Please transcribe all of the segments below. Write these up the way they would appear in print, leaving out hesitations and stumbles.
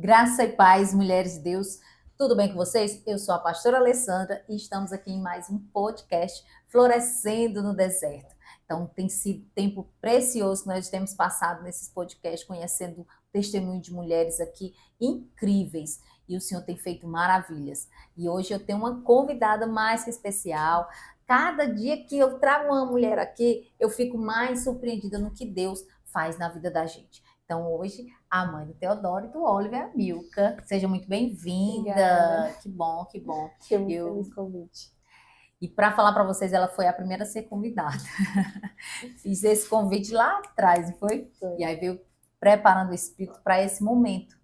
Graça e paz, mulheres de Deus. Tudo bem com vocês? Eu sou a pastora Alessandra e estamos aqui em mais um podcast Florescendo no Deserto. Então, tem sido tempo precioso que nós temos passado nesses podcasts, conhecendo o testemunho de mulheres aqui incríveis. E o Senhor tem feito maravilhas. E hoje eu tenho uma convidada mais que especial. Cada dia que eu trago uma mulher aqui, eu fico mais surpreendida no que Deus faz na vida da gente. Então, hoje, a mãe do Teodoro e do Oliver, a Milka. Seja muito bem-vinda. Obrigada. Que bom, que bom. Fiquei muito feliz com o convite. E para falar para vocês, ela foi a primeira a ser convidada. Fiz esse convite lá atrás, não foi? Foi. E aí veio preparando o espírito para esse momento.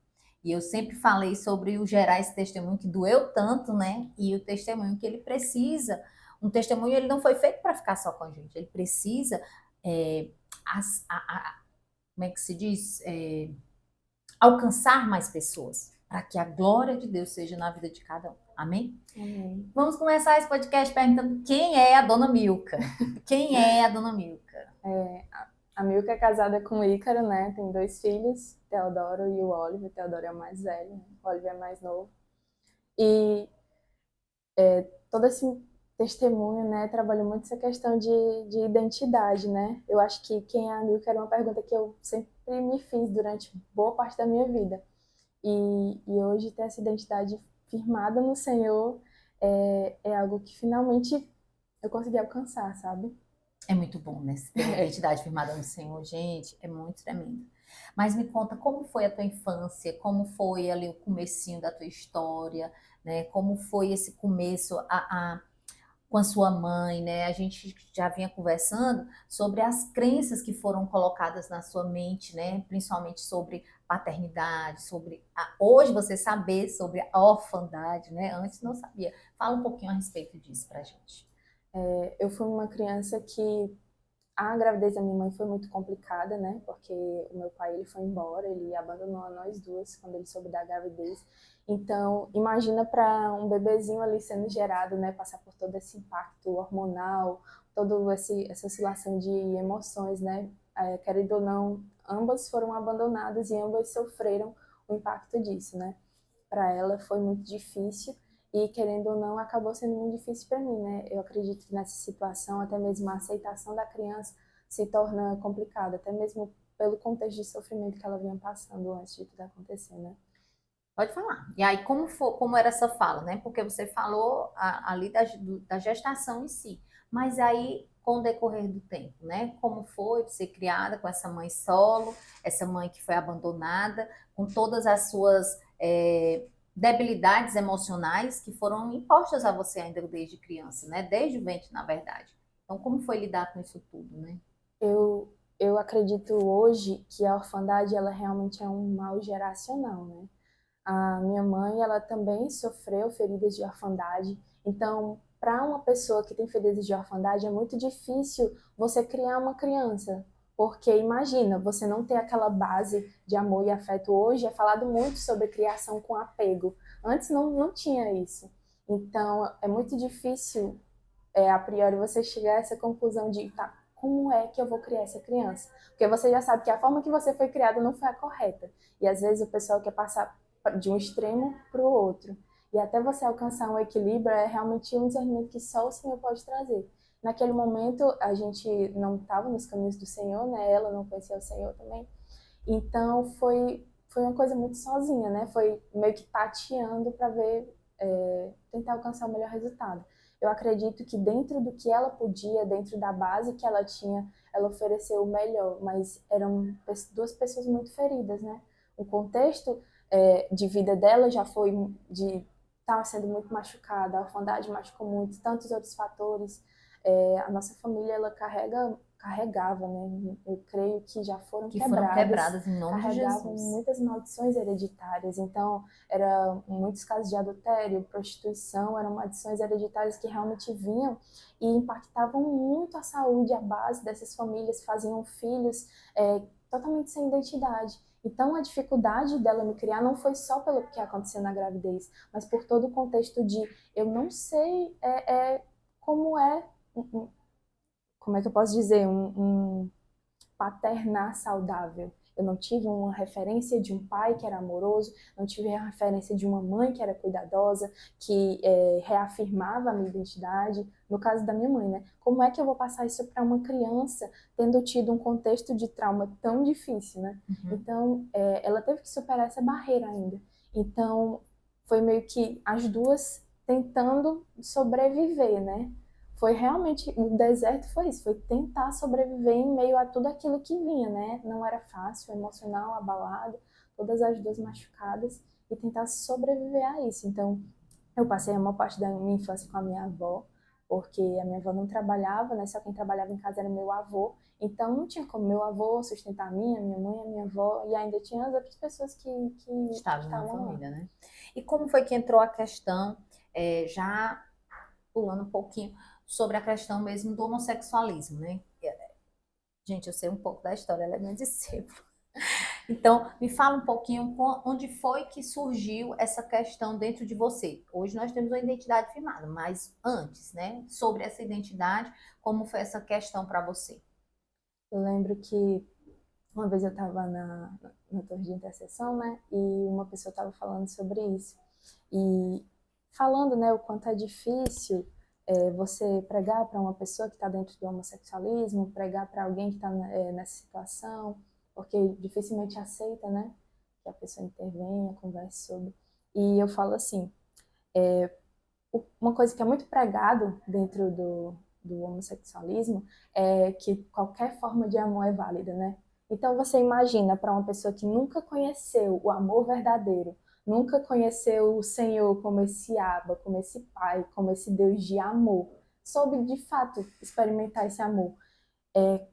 E eu sempre falei sobre o gerar esse testemunho que doeu tanto, né? E o testemunho que ele precisa. Um testemunho, ele não foi feito para ficar só com a gente. Ele precisa, como é que se diz? Alcançar mais pessoas. Para que a glória de Deus seja na vida de cada um. Amém? Amém. Vamos começar esse podcast perguntando quem é a Dona Milka. Quem é a Dona Milka? A Milka é casada com o Ícaro, né? Tem 2 filhos, Teodoro e o Oliver. O Teodoro é o mais velho, o Oliver é mais novo. E todo esse testemunho, né, trabalha muito essa questão de identidade, né? Eu acho que quem é a Milka era uma pergunta que eu sempre me fiz durante boa parte da minha vida. E hoje ter essa identidade firmada no Senhor é algo que finalmente eu consegui alcançar, sabe? É muito bom, né? Ter uma identidade firmada no Senhor, gente, é muito tremendo. Mas me conta, como foi a tua infância? Como foi ali o comecinho da tua história, né? Como foi esse começo com a sua mãe, né? A gente já vinha conversando sobre as crenças que foram colocadas na sua mente, né? Principalmente sobre paternidade, sobre hoje você saber sobre a orfandade, né? Antes não sabia. Fala um pouquinho a respeito disso pra gente. Eu fui uma criança que a gravidez da minha mãe foi muito complicada, né? Porque o meu pai ele foi embora, ele abandonou a nós duas quando ele soube da gravidez. Então, imagina para um bebezinho ali sendo gerado, né? Passar por todo esse impacto hormonal, toda essa oscilação de emoções, né? Querendo ou não, ambas foram abandonadas e ambas sofreram o impacto disso, né? Para ela foi muito difícil. E, querendo ou não, acabou sendo muito difícil para mim, né? Eu acredito que nessa situação, até mesmo a aceitação da criança se torna complicada, até mesmo pelo contexto de sofrimento que ela vinha passando antes de tudo acontecer, né? Pode falar. E aí, como era essa fala, né? Porque você falou ali da gestação em si. Mas aí, com o decorrer do tempo, né? Como foi ser criada com essa mãe solo, essa mãe que foi abandonada, com todas as suas debilidades emocionais que foram impostas a você ainda desde criança, né? Desde o ventre, na verdade. Então, como foi lidar com isso tudo, né? Eu acredito hoje que a orfandade, ela realmente é um mal geracional, né? A minha mãe, ela também sofreu feridas de orfandade. Então, para uma pessoa que tem feridas de orfandade, é muito difícil você criar uma criança. Porque imagina, você não ter aquela base de amor e afeto. Hoje é falado muito sobre criação com apego. Antes não tinha isso. Então, é muito difícil, a priori, você chegar a essa conclusão de, tá, como é que eu vou criar essa criança? Porque você já sabe que a forma que você foi criado não foi a correta. E às vezes o pessoal quer passar de um extremo para o outro. E até você alcançar um equilíbrio é realmente um discernimento que só o Senhor pode trazer. Naquele momento, a gente não estava nos caminhos do Senhor, né? Ela não conhecia o Senhor também. Então, foi uma coisa muito sozinha, né? Foi meio que tateando para ver, tentar alcançar o melhor resultado. Eu acredito que dentro do que ela podia, dentro da base que ela tinha, ela ofereceu o melhor, mas eram 2 pessoas muito feridas, né? O contexto de vida dela já foi de estar sendo muito machucada, a orfandade machucou muito, tantos outros fatores. A nossa família, ela carregava, né? Eu creio que já foram Que foram quebradas em nome de carregavam Jesus. muitas maldições hereditárias. Então, muitos casos de adultério, prostituição, eram maldições hereditárias que realmente vinham e impactavam muito a saúde, a base dessas famílias, faziam filhos totalmente sem identidade. Então, a dificuldade dela me criar não foi só pelo que aconteceu na gravidez, mas por todo o contexto de eu não sei como como é que eu posso dizer, um paternar saudável. Eu não tive uma referência de um pai que era amoroso, não tive a referência de uma mãe que era cuidadosa, que reafirmava a minha identidade. No caso da minha mãe, né? Como é que eu vou passar isso para uma criança tendo tido um contexto de trauma tão difícil, né? Então, ela teve que superar essa barreira ainda. Então, foi meio que as duas tentando sobreviver, né? Foi realmente, o deserto foi isso, foi tentar sobreviver em meio a tudo aquilo que vinha, né? Não era fácil, emocional, abalado, todas as duas machucadas, e tentar sobreviver a isso. Então, eu passei a maior parte da minha infância com a minha avó, porque a minha avó não trabalhava, né? Só quem trabalhava em casa era meu avô. Então, não tinha como meu avô sustentar a minha mãe, a minha avó, e ainda tinha as outras pessoas que Estavam na estavam lá. família, né? E como foi que entrou a questão, já pulando um pouquinho, sobre a questão mesmo do homossexualismo, né? Gente, eu sei um pouco da história, ela é minha discípula. Então, me fala um pouquinho onde foi que surgiu essa questão dentro de você. Hoje nós temos uma identidade firmada, mas antes, né? Sobre essa identidade, como foi essa questão para você? Eu lembro que uma vez eu estava na torre de intercessão, né? E uma pessoa estava falando sobre isso. E falando, né, o quanto é difícil você pregar para uma pessoa que está dentro do homossexualismo, pregar para alguém que está nessa situação, porque dificilmente aceita, né? Que a pessoa intervenha, converse sobre. E eu falo assim, uma coisa que é muito pregado dentro do homossexualismo é que qualquer forma de amor é válida, né? Então você imagina para uma pessoa que nunca conheceu o amor verdadeiro, nunca conheceu o Senhor como esse Abba, como esse Pai, como esse Deus de amor, soube de fato experimentar esse amor.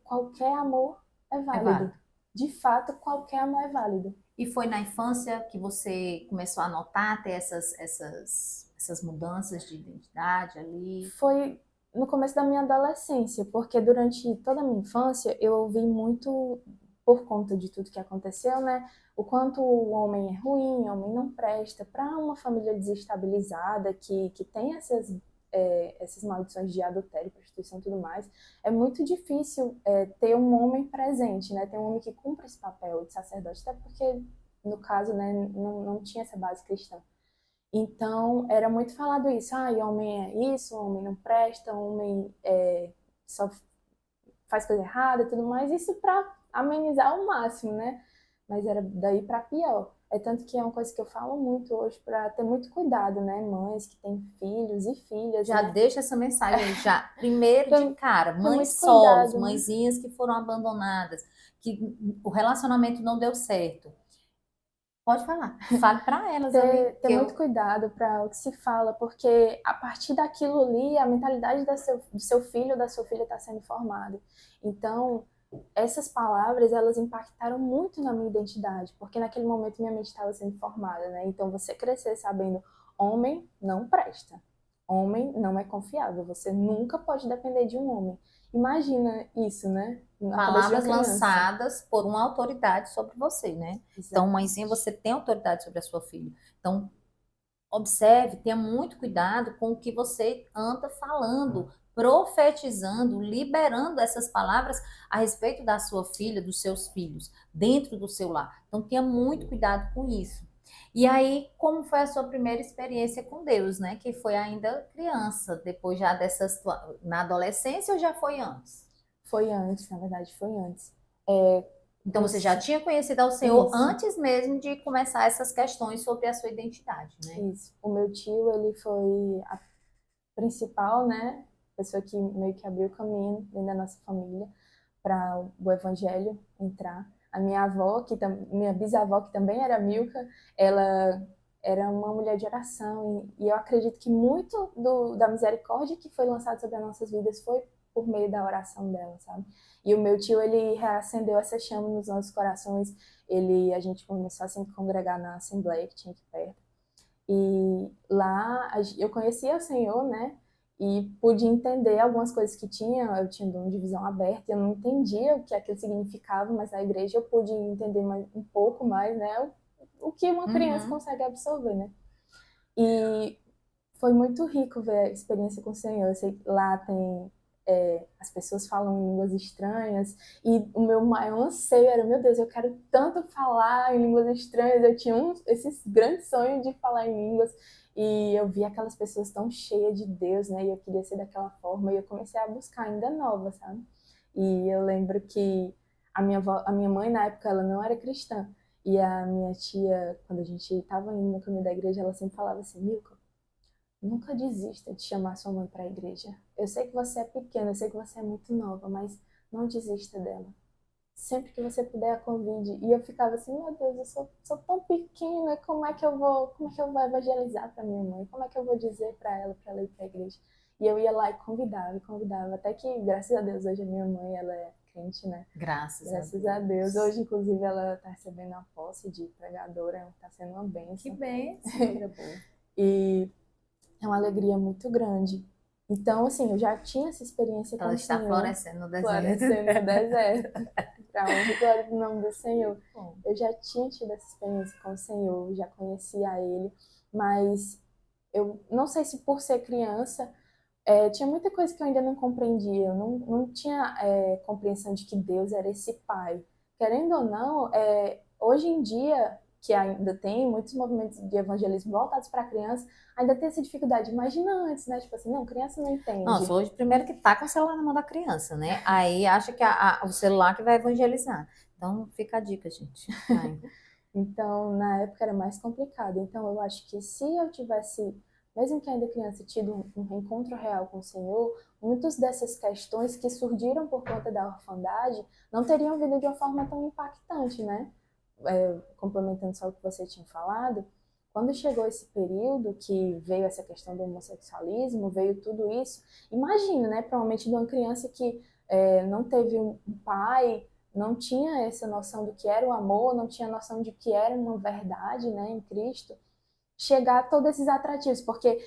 Qualquer amor é É válido. válido. De fato, qualquer amor é válido. E foi na infância que você começou a notar, ter essas mudanças de identidade ali? Foi no começo da minha adolescência, porque durante toda a minha infância eu ouvi muito, por conta de tudo que aconteceu, né? O quanto o homem é ruim, o homem não presta. Para uma família desestabilizada, que tem essas maldições de adultério, prostituição e tudo mais, é muito difícil ter um homem presente, né? Ter um homem que cumpra esse papel de sacerdote, até porque, no caso, né, não tinha essa base cristã. Então, era muito falado isso, homem é isso, homem não presta, homem só faz coisa errada e tudo mais, isso para amenizar ao máximo, né? Mas era daí para pior. É tanto que é uma coisa que eu falo muito hoje para ter muito cuidado, né? Mães que têm filhos e filhas, Já né? deixa essa mensagem já, primeiro de cara, Ter mães muito solos, cuidado, né? mãezinhas que foram abandonadas, que o relacionamento não deu certo. Pode falar, fale para elas ali, Ter que muito eu cuidado para o que se fala, porque a partir daquilo ali, a mentalidade do seu filho ou da sua filha está sendo formada. Então, essas palavras, elas impactaram muito na minha identidade, porque naquele momento minha mente estava sendo formada, né? Então, você crescer sabendo, homem não presta, homem não é confiável, você nunca pode depender de um homem. Imagina isso, né? Na cabeça de uma palavras criança. lançadas por uma autoridade sobre você, né? Então, mãezinha, Exatamente. você tem autoridade sobre a sua filha. Então, observe, tenha muito cuidado com o que você anda falando, profetizando, liberando essas palavras a respeito da sua filha, dos seus filhos, dentro do seu lar. Então, tenha muito cuidado com isso. E aí, como foi a sua primeira experiência com Deus, né? Que foi ainda criança, depois já na adolescência ou já foi antes? Foi antes, na verdade, foi antes. É, Então, você já você, tinha conhecido ao Senhor isso. antes mesmo de começar essas questões sobre a sua identidade, né? Isso. O meu tio, ele foi a principal, né, pessoa que meio que abriu o caminho dentro da nossa família para o evangelho entrar. A minha avó, minha bisavó, que também era Milka, ela era uma mulher de oração e eu acredito que muito da misericórdia que foi lançada sobre as nossas vidas foi por meio da oração dela, sabe? E o meu tio, ele reacendeu essa chama nos nossos corações. A gente começou a se congregar na assembleia que tinha aqui perto. E lá eu conhecia o Senhor, né? E pude entender algumas coisas que tinha. Eu tinha uma divisão aberta, e eu não entendia o que aquilo significava, mas na igreja eu pude entender um pouco mais, né? O que uma criança Uhum. consegue absorver, né? E foi muito rico ver a experiência com o Senhor. Eu sei que lá tem as pessoas falam em línguas estranhas, e o meu maior anseio era, meu Deus, eu quero tanto falar em línguas estranhas, eu tinha esses grandes sonhos de falar em línguas, e eu vi aquelas pessoas tão cheias de Deus, né, e eu queria ser daquela forma, e eu comecei a buscar ainda nova, sabe? E eu lembro que a minha mãe, na época, ela não era cristã, e a minha tia, quando a gente estava indo no caminho da igreja, ela sempre falava assim, Milka, nunca desista de chamar sua mãe para a igreja. Eu sei que você é pequena, eu sei que você é muito nova, mas não desista dela. Sempre que você puder, a convide. E eu ficava assim, meu Deus, eu sou tão pequena, como é que eu vou evangelizar para minha mãe? Como é que eu vou dizer para ela ir para a igreja? E eu ia lá e convidava. Até que, graças a Deus, hoje a minha mãe, ela é crente, né? Graças A a Deus. Deus. Hoje, inclusive, ela está recebendo a posse de pregadora, está sendo uma bênção. Que bênção, coisa boa. E é uma alegria muito grande. Então, assim, eu já tinha essa experiência com Ela o está Senhor, florescendo no deserto. florescendo no deserto, para a honra e glória do nome do Senhor. Bom, Eu já tinha tido essa experiência com o Senhor, já conhecia Ele, mas eu não sei se por ser criança, tinha muita coisa que eu ainda não compreendia, eu não tinha compreensão de que Deus era esse Pai. Querendo ou não, hoje em dia, que ainda tem muitos movimentos de evangelismo voltados para criança, ainda tem essa dificuldade. Imagina antes, né? Tipo assim, não, criança não entende. nossa, hoje primeiro que tá com o celular na mão da criança, né? Aí acha que o celular que vai evangelizar. Então fica a dica, gente. Vai. Então, na época era mais complicado. Então, eu acho que se eu tivesse, mesmo que ainda criança, tido um reencontro real com o Senhor, muitas dessas questões que surgiram por conta da orfandade não teriam vindo de uma forma tão impactante, né? Complementando só o que você tinha falado, quando chegou esse período que veio essa questão do homossexualismo, veio tudo isso, imagina, né, provavelmente de uma criança que não teve um pai, não tinha essa noção do que era o amor, não tinha noção de que era uma verdade, né, em Cristo, chegar a todos esses atrativos, porque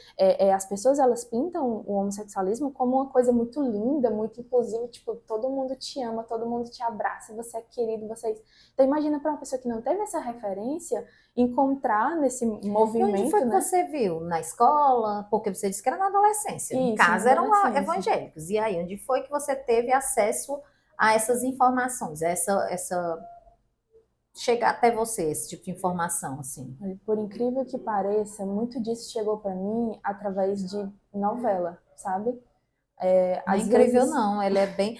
as pessoas elas pintam o homossexualismo como uma coisa muito linda, muito inclusiva, tipo, todo mundo te ama, todo mundo te abraça, você é querido, vocês... Então imagina para uma pessoa que não teve essa referência, encontrar nesse movimento, E onde foi que né? você viu? Na escola? Porque você disse que era na adolescência. Em Isso, casa na eram adolescência. evangélicos. E aí, onde foi que você teve acesso a essas informações, essa chegar até você, esse tipo de informação, assim? Por incrível que pareça, muito disso chegou para mim através de novela, sabe? Não é Às incrível, vezes... não. Ela é bem.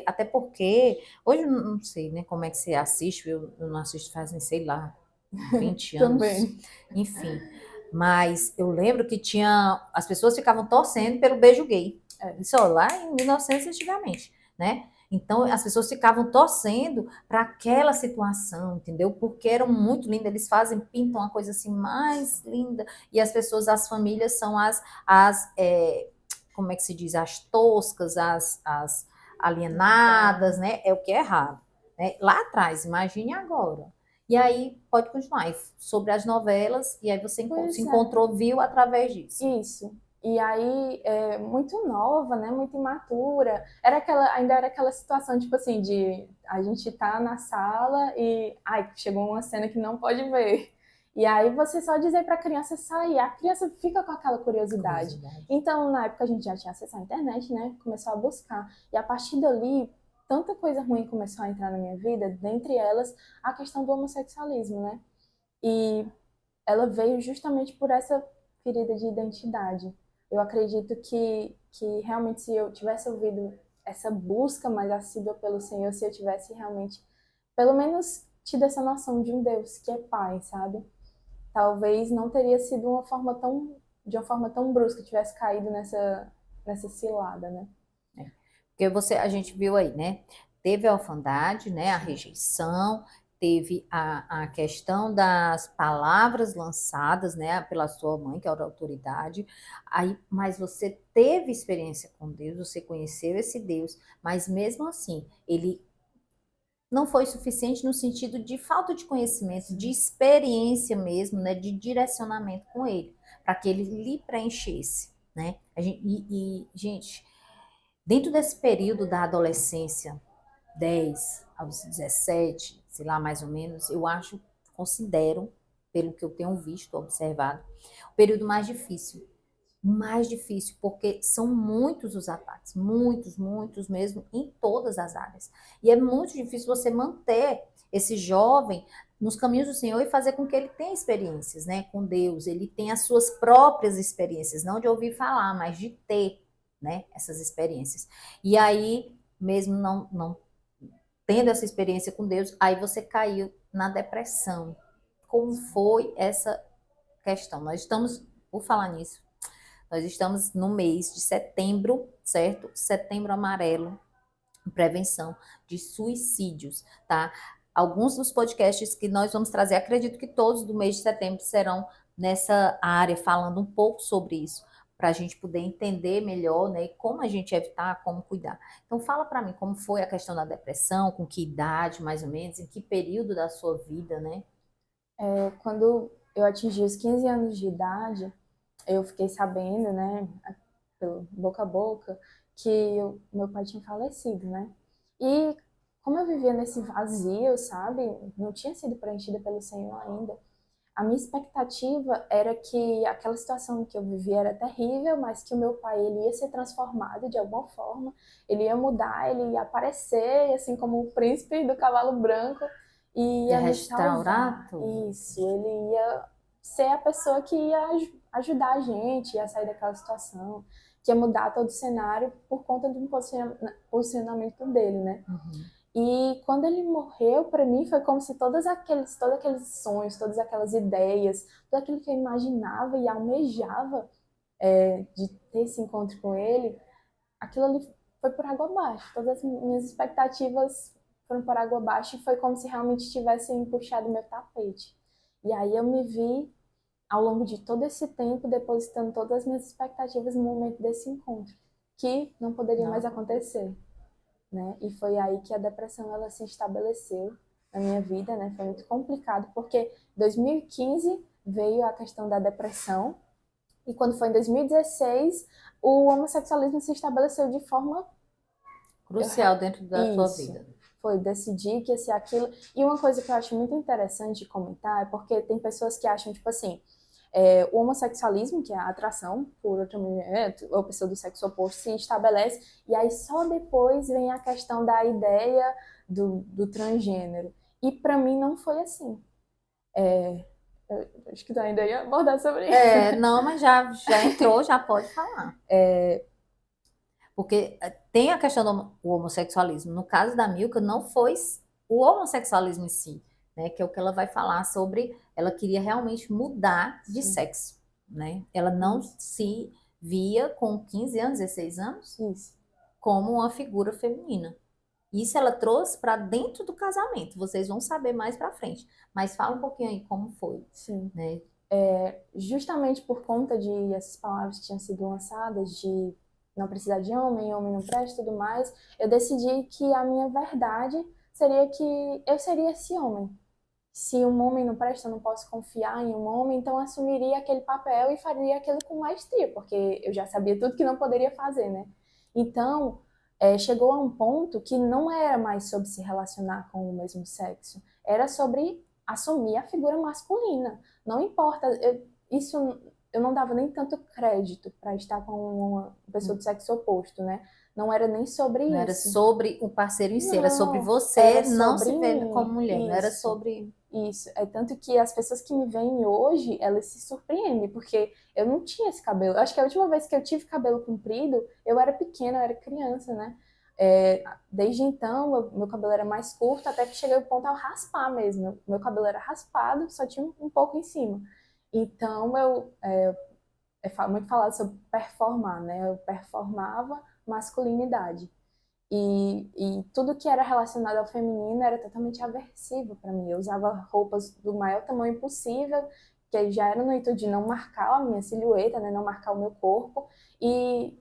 Até porque. Hoje eu não sei, né, como é que você assiste. Eu não assisto fazem, sei lá, 20 anos. Também. Enfim. Mas eu lembro que tinha. As pessoas ficavam torcendo pelo beijo gay. Isso ó, lá em 1900 antigamente, né? Então as pessoas ficavam torcendo para aquela situação, entendeu? Porque eram muito lindas. Eles pintam uma coisa assim mais linda. E as pessoas, as famílias são como é que se diz, as toscas, as alienadas, né? É o que é errado. Né? Lá atrás, imagine agora. E aí, pode continuar. E sobre as novelas, e aí você se Pois é. encontrou, viu através disso. Isso. E aí, muito nova, né? Muito imatura. Ainda era aquela situação, tipo assim, de a gente tá na sala e ai, chegou uma cena que não pode ver. E aí você só dizer para a criança sair, a criança fica com aquela curiosidade. Então, na época a gente já tinha acesso à internet, né? Começou a buscar. E a partir dali, tanta coisa ruim começou a entrar na minha vida, dentre elas a questão do homossexualismo, né? E ela veio justamente por essa ferida de identidade. Eu acredito que realmente se eu tivesse ouvido essa busca mais assídua pelo Senhor, se eu tivesse realmente, pelo menos, tido essa noção de um Deus que é Pai, sabe? Talvez não teria sido de uma forma tão brusca, tivesse caído nessa cilada, né? Porque a gente viu aí, né? Teve a orfandade, né? A rejeição, teve a questão das palavras lançadas, né? Pela sua mãe, que era a autoridade. Aí, mas você teve experiência com Deus, você conheceu esse Deus, mas mesmo assim, ele não foi suficiente no sentido de falta de conhecimento, de experiência mesmo, né? De direcionamento com ele, para que ele lhe preenchesse, né? Gente, dentro desse período da adolescência, 10 aos 17, sei lá, mais ou menos, eu considero, pelo que eu tenho visto, observado, o período mais difícil. mais difícil, porque são muitos os ataques, muitos, muitos mesmo, em todas as áreas. E é muito difícil você manter esse jovem nos caminhos do Senhor e fazer com que ele tenha experiências, né, com Deus, ele tenha as suas próprias experiências, não de ouvir falar, mas de ter, né, essas experiências. E aí, mesmo não tendo essa experiência com Deus, aí você caiu na depressão. Como foi essa questão? Nós estamos, por falar nisso, nós estamos no mês de setembro, certo? Setembro amarelo, prevenção de suicídios, tá? Alguns dos podcasts que nós vamos trazer, acredito que todos do mês de setembro serão nessa área, falando um pouco sobre isso, para a gente poder entender melhor, né, como a gente evitar, como cuidar. Então, fala para mim como foi a questão da depressão, com que idade, mais ou menos, em que período da sua vida, né? Quando eu atingi os 15 anos de idade, eu fiquei sabendo, né, pelo boca a boca, que meu pai tinha falecido, né? E como eu vivia nesse vazio, sabe? Não tinha sido preenchida pelo Senhor ainda. A minha expectativa era que aquela situação que eu vivia era terrível, mas que o meu pai ele ia ser transformado de alguma forma, ele ia mudar, ele ia aparecer, assim como o príncipe do cavalo branco, e De ia me restaurar salvar. tudo. Isso, ele ia ser a pessoa que ia ajudar a gente a sair daquela situação, que ia mudar todo o cenário por conta de um posicionamento dele, né? Uhum. E quando ele morreu, para mim foi como se todos aqueles sonhos, todas aquelas ideias, tudo aquilo que eu imaginava e almejava de ter esse encontro com ele, aquilo ali foi por água abaixo. Todas as minhas expectativas foram por água abaixo e foi como se realmente tivessem puxado meu tapete. E aí eu me vi ao longo de todo esse tempo depositando todas as minhas expectativas no momento desse encontro, que não poderia mais Não. acontecer, né? E foi aí que a depressão ela se estabeleceu na minha vida, né? Foi muito complicado porque em 2015 veio a questão da depressão e quando foi em 2016 o homossexualismo se estabeleceu de forma Crucial dentro da sua isso. vida. Foi decidir que esse aquilo. E uma coisa que eu acho muito interessante de comentar é porque tem pessoas que acham, tipo assim, o homossexualismo, que é a atração por outra mulher ou pessoa do sexo oposto, se estabelece, e aí só depois vem a questão da ideia do transgênero. E para mim não foi assim. Eu acho que tu ainda ia abordar sobre isso. Não, mas já entrou, já pode falar. Porque tem a questão do homossexualismo. No caso da Milka, não foi o homossexualismo em si, né? Que é o que ela vai falar sobre. Ela queria realmente mudar de Sim. sexo, né? Ela não se via com 15 anos, 16 anos, Isso. como uma figura feminina. Isso ela trouxe para dentro do casamento. Vocês vão saber mais para frente. Mas fala um pouquinho aí como foi, Sim. né? Justamente por conta de essas palavras que tinham sido lançadas, de não precisar de homem, homem não presta e tudo mais, eu decidi que a minha verdade seria que eu seria esse homem. Se um homem não presta, eu não posso confiar em um homem, então eu assumiria aquele papel e faria aquilo com maestria, porque eu já sabia tudo que não poderia fazer, né? Então, chegou a um ponto que não era mais sobre se relacionar com o mesmo sexo, era sobre assumir a figura masculina. Não importa, isso eu não dava nem tanto crédito para estar com uma pessoa do sexo oposto, né? Não era nem sobre Não era isso. sobre o parceiro em si, era sobre Não, você era não sobre se ver como mim. mulher, não era Isso. sobre. Isso, é tanto que as pessoas que me veem hoje, elas se surpreendem, porque eu não tinha esse cabelo. Eu acho que a última vez que eu tive cabelo comprido, eu era pequena, eu era criança, né? Desde então, meu cabelo era mais curto, até que cheguei ao ponto ao raspar mesmo. Meu cabelo era raspado, só tinha um pouco em cima. Então, muito falado sobre performar, né? Eu performava masculinidade. E tudo que era relacionado ao feminino era totalmente aversivo para mim. Eu usava roupas do maior tamanho possível, que já era no intuito de não marcar a minha silhueta, né, não marcar o meu corpo. E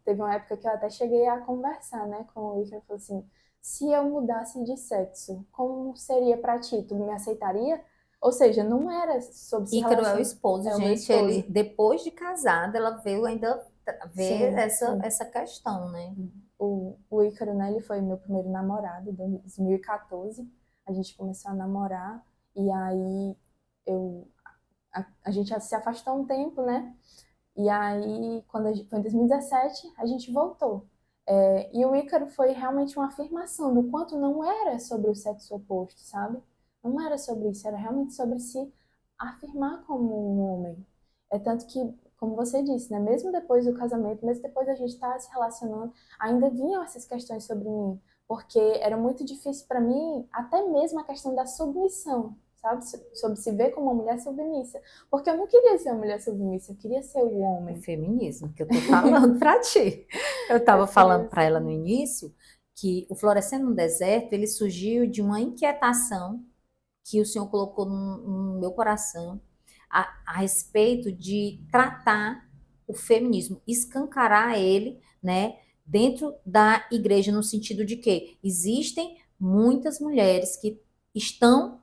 teve uma época que eu até cheguei a conversar, né, com o Icaro, falou assim: se eu mudasse de sexo, como seria para ti? Tu me aceitaria? Ou seja, não era sobre se Ícaro é o relacionar. esposo, É o meu gente. Ele, esposo. depois de casado, ela veio ainda ver Sim, sim. essa questão, né? O Ícaro, né, ele foi meu primeiro namorado em 2014. A gente começou a namorar e aí eu, a gente se afastou um tempo, né? E aí, foi em 2017, a gente voltou. E o Ícaro foi realmente uma afirmação do quanto não era sobre o sexo oposto, sabe? Não era sobre isso, era realmente sobre se afirmar como um homem. É tanto que, como você disse, né? Mesmo depois do casamento, mesmo depois da gente estar se relacionando, ainda vinham essas questões sobre mim, porque era muito difícil para mim, até mesmo a questão da submissão, sabe? Sobre se ver como uma mulher submissa. Porque eu não queria ser uma mulher submissa, eu queria ser o O homem. feminismo que eu tô falando para ti. Eu estava Eu falando queria para ser. ela no início que o Florescendo no Deserto, ele surgiu de uma inquietação que o Senhor colocou no meu coração a respeito de tratar o feminismo, escancarar ele, né, dentro da igreja, no sentido de que existem muitas mulheres que estão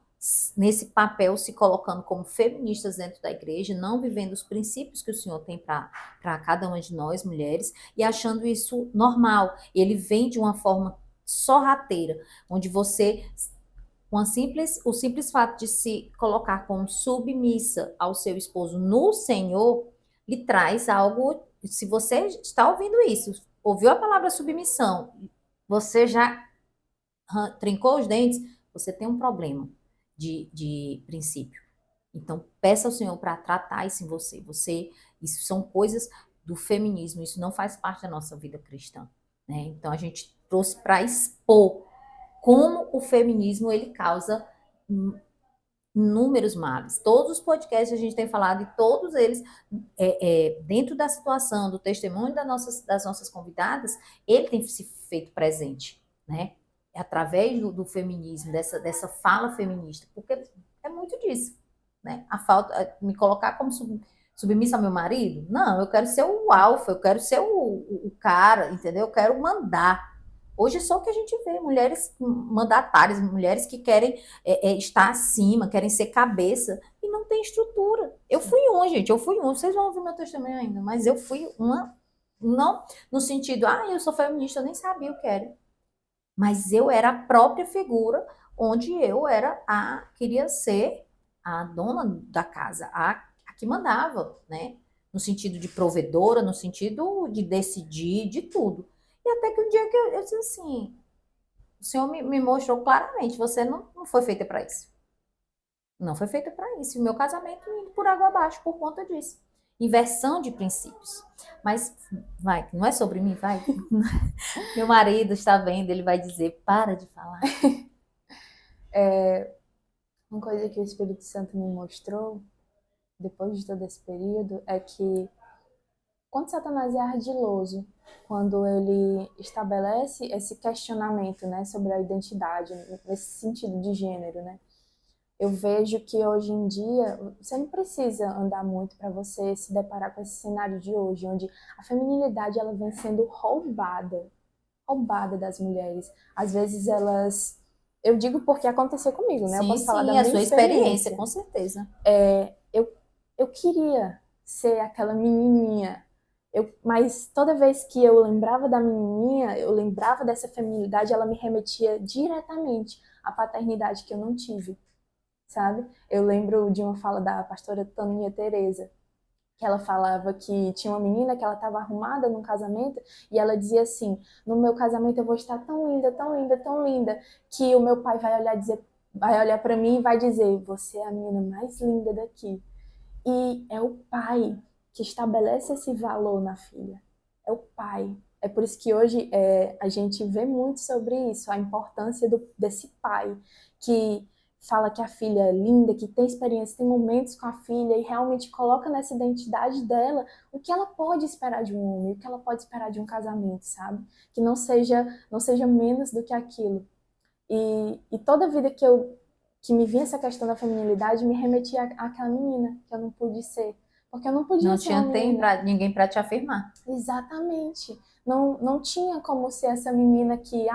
nesse papel, se colocando como feministas dentro da igreja, não vivendo os princípios que o Senhor tem para cada uma de nós, mulheres, e achando isso normal. Ele vem de uma forma sorrateira, onde você o simples fato de se colocar como submissa ao seu esposo no Senhor lhe traz algo. Se você está ouvindo isso, ouviu a palavra submissão, você já trincou os dentes, você tem um problema de princípio. Então, peça ao Senhor para tratar isso em você. Isso são coisas do feminismo, isso não faz parte da nossa vida cristã. Né? Então, a gente trouxe para expor como o feminismo ele causa inúmeros males. Todos os podcasts que a gente tem falado, e todos eles, dentro da situação, do testemunho das nossas convidadas, ele tem se feito presente, né? Através do feminismo, dessa fala feminista, porque é muito disso, né? A falta, me colocar como submissa ao meu marido? Não, eu quero ser o alfa, eu quero ser o cara, entendeu? Eu quero mandar. Hoje é só o que a gente vê, mulheres mandatárias, mulheres que querem estar acima, querem ser cabeça e não tem estrutura. Eu fui uma, gente, eu fui uma. Vocês vão ouvir meu testemunho ainda, mas eu fui uma, não no sentido, eu sou feminista, eu nem sabia o que era. Mas eu era a própria figura onde eu queria ser a dona da casa, a que mandava, né? No sentido de provedora, no sentido de decidir de tudo. E até que um dia que eu disse assim, o Senhor me mostrou claramente, você não foi feita para isso. Não foi feita para isso. E o meu casamento indo por água abaixo por conta disso. Inversão de princípios. Mas, vai, não é sobre mim, vai. Meu marido está vendo, ele vai dizer, para de falar. Uma coisa que o Espírito Santo me mostrou, depois de todo esse período, é que quando Satanás é ardiloso, quando ele estabelece esse questionamento, né, sobre a identidade, nesse sentido de gênero, né, eu vejo que hoje em dia você não precisa andar muito para você se deparar com esse cenário de hoje, onde a feminilidade ela vem sendo roubada das mulheres. Às vezes elas, eu digo porque aconteceu comigo, né? Eu Sim, posso falar da sim, a minha sua experiência, experiência. com certeza. Eu queria ser aquela menininha, mas toda vez que eu lembrava da menininha, eu lembrava dessa feminilidade, ela me remetia diretamente à paternidade que eu não tive, sabe? Eu lembro de uma fala da pastora Toninha Teresa, que ela falava que tinha uma menina que ela estava arrumada num casamento e ela dizia assim: no meu casamento eu vou estar tão linda, tão linda, tão linda, que o meu pai vai olhar para mim e vai dizer: você é a menina mais linda daqui. E é o pai que estabelece esse valor na filha. É o pai. É por isso que hoje a gente vê muito sobre isso, a importância desse pai que fala que a filha é linda, que tem experiência, tem momentos com a filha e realmente coloca nessa identidade dela o que ela pode esperar de um homem, o que ela pode esperar de um casamento, sabe? Que não seja menos do que aquilo. E toda vida que me vinha essa questão da feminilidade me remetia àquela menina que eu não pude ser. Porque eu não podia Não ser uma tinha menina. ninguém para te afirmar. Exatamente. Não tinha como ser essa menina que,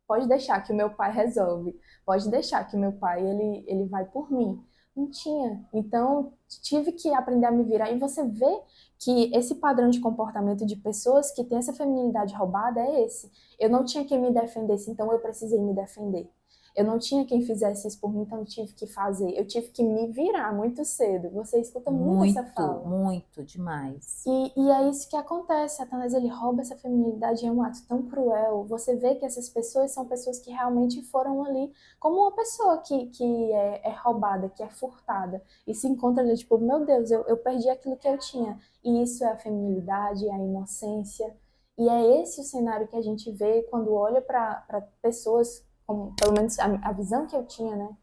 pode deixar que o meu pai resolve. Pode deixar que o meu pai, ele vai por mim. Não tinha. Então, tive que aprender a me virar. E você vê que esse padrão de comportamento de pessoas que têm essa feminilidade roubada é esse. Eu não tinha quem me defendesse, então eu precisei me defender. Eu não tinha quem fizesse isso por mim, então eu tive que fazer. Eu tive que me virar muito cedo. Você escuta muito essa fala. Muito, demais. E é isso que acontece. Satanás, ele rouba essa feminilidade, é um ato tão cruel. Você vê que essas pessoas são pessoas que realmente foram ali como uma pessoa que é roubada, que é furtada. E se encontra ali, tipo, meu Deus, eu perdi aquilo que eu tinha. E isso é a feminilidade, é a inocência. E é esse o cenário que a gente vê quando olha para pessoas, como, pelo menos a visão que eu tinha, né?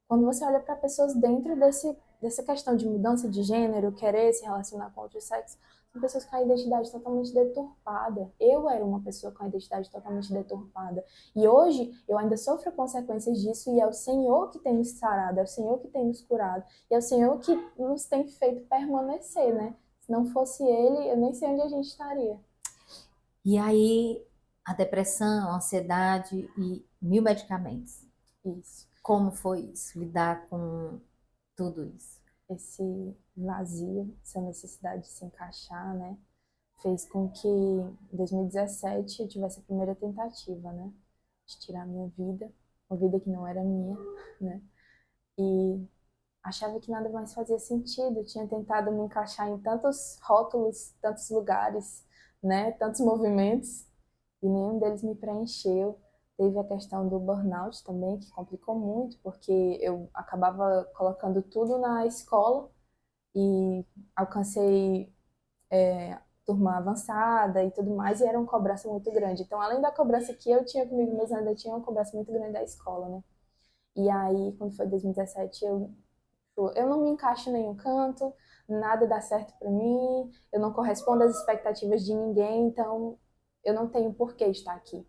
Quando você olha para pessoas dentro dessa questão de mudança de gênero, querer se relacionar com outro sexo, são pessoas com a identidade totalmente deturpada. Eu era uma pessoa com a identidade totalmente deturpada. E hoje eu ainda sofro consequências disso e é o Senhor que tem nos sarado, é o Senhor que tem nos curado, e é o Senhor que nos tem feito permanecer, né? Se não fosse Ele, eu nem sei onde a gente estaria. E aí, a depressão, a ansiedade e 1000 medicamentos. Isso. Como foi isso? Lidar com tudo isso? Esse vazio, essa necessidade de se encaixar, né? Fez com que em 2017 eu tivesse a primeira tentativa, né? De tirar a minha vida, uma vida que não era minha, né? E achava que nada mais fazia sentido. Eu tinha tentado me encaixar em tantos rótulos, tantos lugares, né? Tantos movimentos, e nenhum deles me preencheu. Teve a questão do burnout também, que complicou muito, porque eu acabava colocando tudo na escola e alcancei turma avançada e tudo mais, e era uma cobrança muito grande. Então, além da cobrança que eu tinha comigo mesma, ainda tinha uma cobrança muito grande da escola, né? E aí, quando foi 2017, eu não me encaixo em nenhum canto, nada dá certo para mim, eu não correspondo às expectativas de ninguém, então eu não tenho por que estar aqui.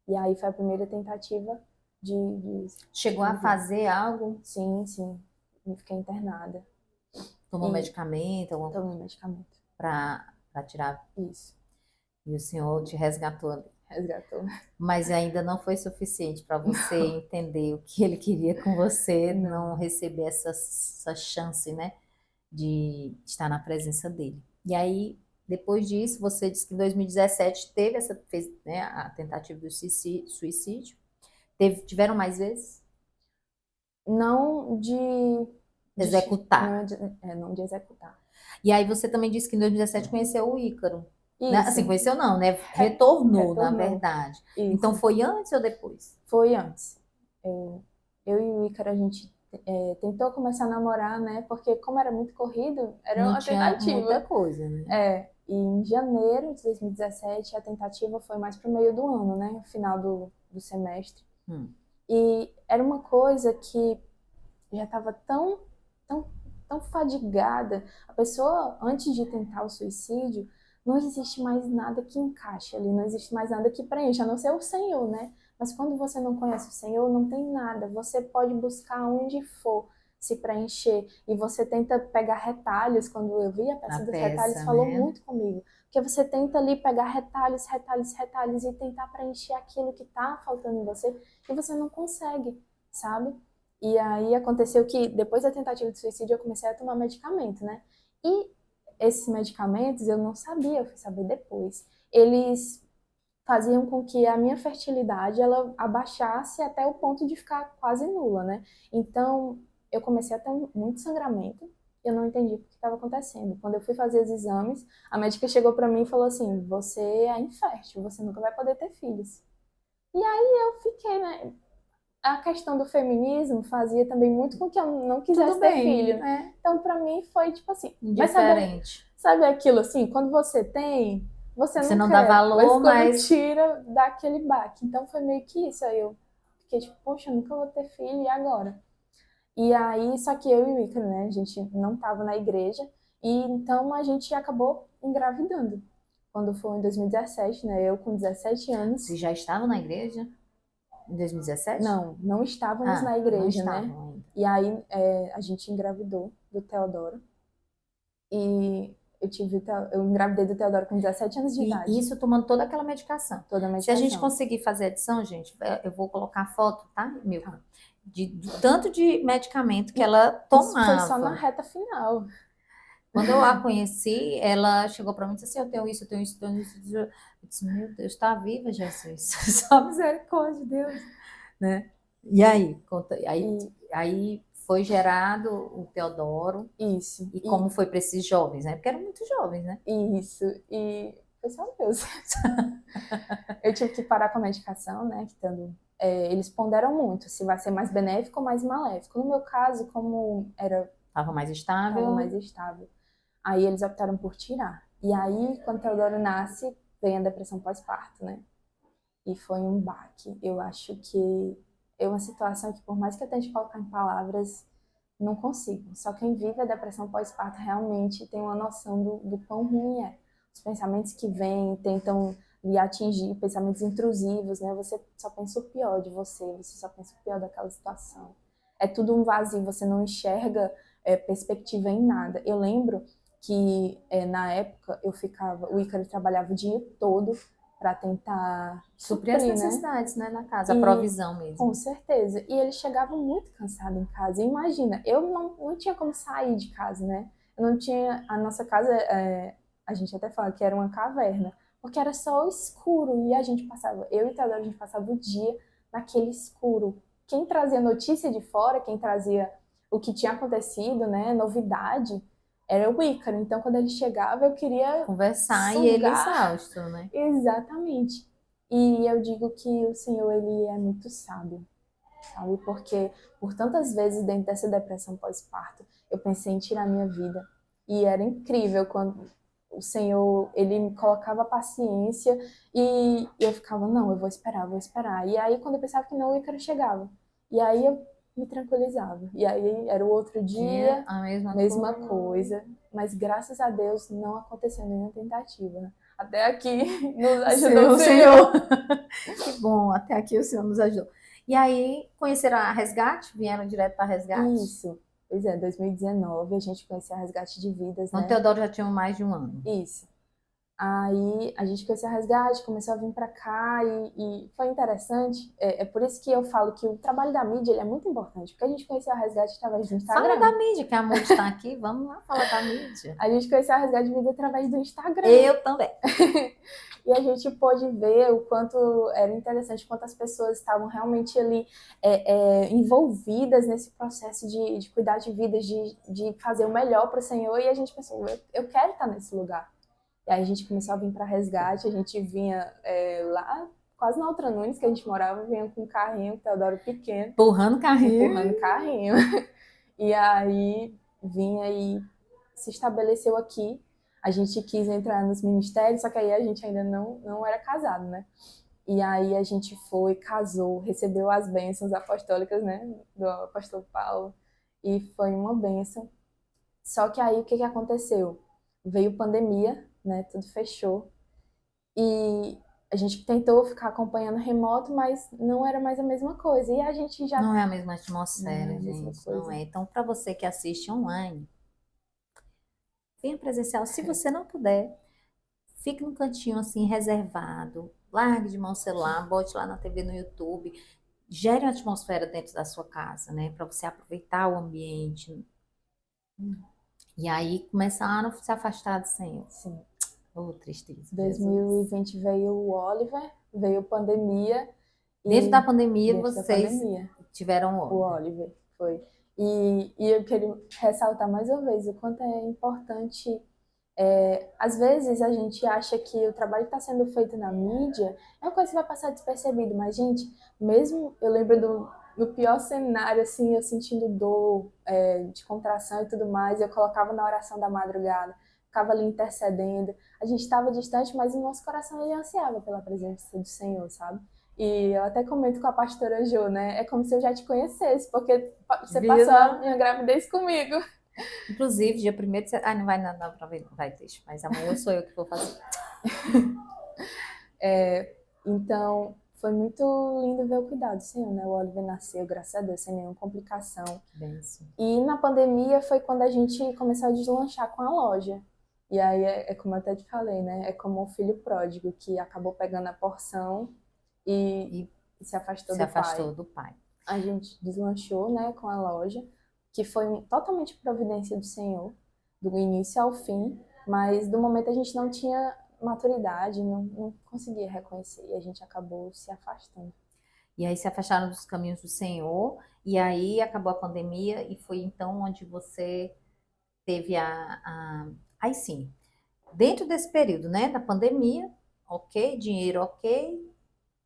E aí foi a primeira tentativa de Chegou a fazer algo? Sim, sim. Eu fiquei internada. Tomou medicamento? Tomei medicamento. Para tirar? Isso. E o Senhor te resgatou ali? Resgatou. Mas ainda não foi suficiente para você entender o que Ele queria com você, não receber essa chance, né? De estar na presença dele. E aí, depois disso, você disse que em 2017 fez, né, a tentativa do suicídio. Tiveram mais vezes? Não de executar. Não de executar. E aí você também disse que em 2017 conheceu o Ícaro. Isso. Né? Assim, conheceu não, né? Retornou, na verdade. Isso. Então foi antes ou depois? Foi antes. Eu e o Ícaro, a gente tentou começar a namorar, né? Porque como era muito corrido, era uma tentativa. Muita coisa, né? E em janeiro de 2017, a tentativa foi mais pro meio do ano, né? Final do semestre. E era uma coisa que já estava tão fadigada. A pessoa, antes de tentar o suicídio, não existe mais nada que encaixe ali, não existe mais nada que preencha, a não ser o Senhor, né? Mas quando você não conhece o Senhor, não tem nada. Você pode buscar onde for se preencher. E você tenta pegar retalhos. Quando eu vi a peça dos retalhos, falou muito comigo. Porque você tenta ali pegar retalhos e tentar preencher aquilo que tá faltando em você e você não consegue, sabe? E aí aconteceu que depois da tentativa de suicídio eu comecei a tomar medicamento, né? E esses medicamentos eu não sabia, eu fui saber depois. Eles faziam com que a minha fertilidade ela abaixasse até o ponto de ficar quase nula, né? Então eu comecei a ter muito sangramento. Eu não entendi o que estava acontecendo. Quando eu fui fazer os exames, a médica chegou para mim e falou assim: você é infértil, você nunca vai poder ter filhos. E aí eu fiquei, né? A questão do feminismo fazia também muito com que eu não quisesse ter filho. Né? Então, pra mim, foi tipo assim... Diferente. Sabe aquilo assim? Quando você tem, você não quer, dá valor, mas quando tira, dá aquele baque. Então, foi meio que isso. Aí eu fiquei tipo, poxa, eu nunca vou ter filho, e agora? E aí, só que eu e o Ícaro, né? A gente não tava na igreja. E então, a gente acabou engravidando. Quando foi em 2017, né? Eu com 17 anos... Você já estava na igreja? Em 2017? Não estávamos na igreja, né? Ainda. E aí a gente engravidou do Teodoro. E eu engravidei do Teodoro com 17 anos de idade. E isso tomando toda aquela medicação. Toda a medicação. Se a gente conseguir fazer a edição, gente, eu vou colocar a foto, tá, Milka? Do tanto de medicamento que ela tomava. Isso foi só na reta final. Quando eu a conheci, ela chegou para mim e disse assim, eu tenho isso, eu tenho isso, eu tenho isso. Eu disse, meu Deus, está viva, Jesus. Só misericórdia de Deus. Né? E aí, conta, E aí foi gerado o Teodoro, isso, e como foi para esses jovens, né? Porque eram muito jovens, né? isso, e foi só Deus. Eu tive que parar com a medicação, né? Eles ponderam muito se vai ser mais benéfico ou mais maléfico. No meu caso, como Estava mais estava estável. mais estável, aí eles optaram por tirar. E aí, quando Teodoro nasce, vem a depressão pós-parto, né? E foi um baque. Eu acho que é uma situação que, por mais que eu tente colocar em palavras, não consigo. Só quem vive a depressão pós-parto realmente tem uma noção do quão ruim é. Os pensamentos que vêm tentam lhe atingir, pensamentos intrusivos, né? Você só pensa o pior de você só pensa o pior daquela situação. É tudo um vazio, você não enxerga perspectiva em nada. Eu lembro que na época o Ícaro trabalhava o dia todo para tentar Suprir as suprir, né? necessidades, né, na casa, a E provisão com mesmo. certeza. E ele chegava muito cansado em casa. E imagina, eu não tinha como sair de casa, né? Eu não tinha. A nossa casa, a gente até fala que era uma caverna, porque era só escuro. E a gente passava, eu e Teodoro, a gente passava o dia naquele escuro. Quem trazia notícia de fora, quem trazia o que tinha acontecido, né? Novidade, era o Ícaro. Então, quando ele chegava, eu queria Conversar e ele sugar. exausto, né? Exatamente. E eu digo que o Senhor, ele é muito sábio, sabe? Porque por tantas vezes dentro dessa depressão pós-parto, eu pensei em tirar minha vida. E era incrível quando o Senhor, ele me colocava paciência e eu ficava, não, eu vou esperar, vou esperar. E aí quando eu pensava que não, o Ícaro chegava. E aí eu me tranquilizava. E aí era o outro dia, A mesma mesma coisa. coisa. Mas graças a Deus não aconteceu nenhuma tentativa, né? Até aqui nos ajudou o Seu Senhor. Senhor. Que bom, até aqui o Senhor nos ajudou. E aí, conheceram a Resgate? Vieram direto para Resgate? Isso. Pois é, 2019 a gente conheceu a Resgate de Vidas, Então, né? Teodoro já tinha mais de um ano. Isso. Aí a gente conheceu a Resgate, começou a vir para cá e foi interessante. É por isso que eu falo que o trabalho da mídia ele é muito importante, porque a gente conheceu a Resgate através do Fala Instagram. da mídia, que a Moody está aqui. Vamos lá falar da mídia. A gente conheceu a Resgate de Vida através do Instagram. Eu também. E a gente pôde ver o quanto era interessante, quantas pessoas estavam realmente ali envolvidas nesse processo de cuidar de vidas, de fazer o melhor para o Senhor. E a gente pensou, eu quero estar nesse lugar. E aí a gente começou a vir para Resgate, a gente vinha lá, quase na Outra Nunes, que a gente morava, vinha com um carrinho, Teodoro pequeno, Empurrando carrinho. empurrando carrinho. E aí vinha e se estabeleceu aqui. A gente quis entrar nos ministérios, só que aí a gente ainda não era casado, né? E aí a gente foi, casou, recebeu as bênçãos apostólicas, né? Do apóstolo Paulo. E foi uma bênção. Só que aí o que aconteceu? Veio pandemia, né? Tudo fechou. E a gente tentou ficar acompanhando remoto, mas não era mais a mesma coisa. E a gente já. Não é a mesma Não é atmosfera, a mesma gente. Não coisa. é. Então, para você que assiste online, venha presencial. Se você não puder, fique num cantinho assim, reservado. Largue de mão o celular, bote lá na TV, no YouTube. Gere uma atmosfera dentro da sua casa, né? Para você aproveitar o ambiente. E aí começaram a se afastar do Senhor. Sim. Oh, tristeza, Jesus. 2020 veio o Oliver, veio pandemia Dentro da e pandemia, dentro da vocês pandemia, tiveram o óbito. Oliver foi. E eu queria ressaltar mais uma vez o quanto é importante. Às vezes a gente acha que o trabalho que está sendo feito na mídia é uma coisa que vai passar despercebido, mas, gente, mesmo eu lembro do pior cenário, assim, eu sentindo dor, de contração e tudo mais, eu colocava na oração da madrugada, ficava ali intercedendo. A gente estava distante, mas o nosso coração ele ansiava pela presença do Senhor, sabe? E eu até comento com a pastora Jo, né? É como se eu já te conhecesse, porque você passou a minha gravidez comigo. Inclusive, dia 1º de setembro. Ah, não vai nada para ver, não vai, deixa. Mas amanhã sou eu que vou fazer. Então, foi muito lindo ver o cuidado do Senhor, né? O Oliver nasceu, graças a Deus, sem nenhuma complicação. Benção. E na pandemia foi quando a gente começou a deslanchar com a loja. E aí como eu até te falei, né? É como o filho pródigo que acabou pegando a porção e se afastou do pai. Do pai. A gente deslanchou, né, com a loja, que foi totalmente providência do Senhor, do início ao fim, mas do momento a gente não tinha maturidade, não conseguia reconhecer e a gente acabou se afastando. E aí se afastaram dos caminhos do Senhor, e aí acabou a pandemia, e foi então onde você teve Aí sim, dentro desse período, né, da pandemia, ok, dinheiro ok,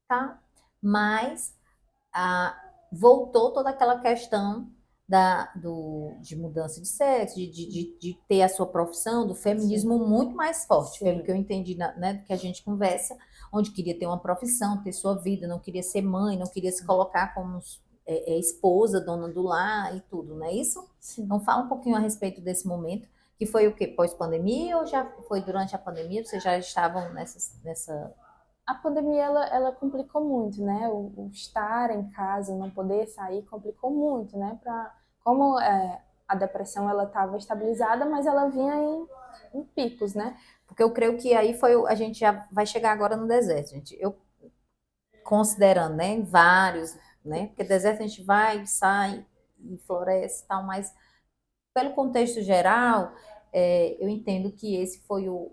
tá? Mas a, voltou toda aquela questão de mudança de sexo, de ter a sua profissão, do feminismo muito mais forte, pelo que eu entendi, né, do que a gente conversa, onde queria ter uma profissão, ter sua vida, não queria ser mãe, não queria se colocar como esposa, dona do lar e tudo, não é isso? Sim. Então fala um pouquinho a respeito desse momento, que foi o quê? Pós-pandemia ou já foi durante a pandemia? Vocês já estavam nessa... A pandemia, ela complicou muito, né? O estar em casa, não poder sair, complicou muito, né? Como a depressão, ela estava estabilizada, mas ela vinha em picos, né? Porque eu creio que aí a gente já vai chegar agora no deserto, gente. Eu considerando, né, vários, né? Porque deserto a gente vai, sai e floresce e tal, mas pelo contexto geral, eu entendo que esse foi o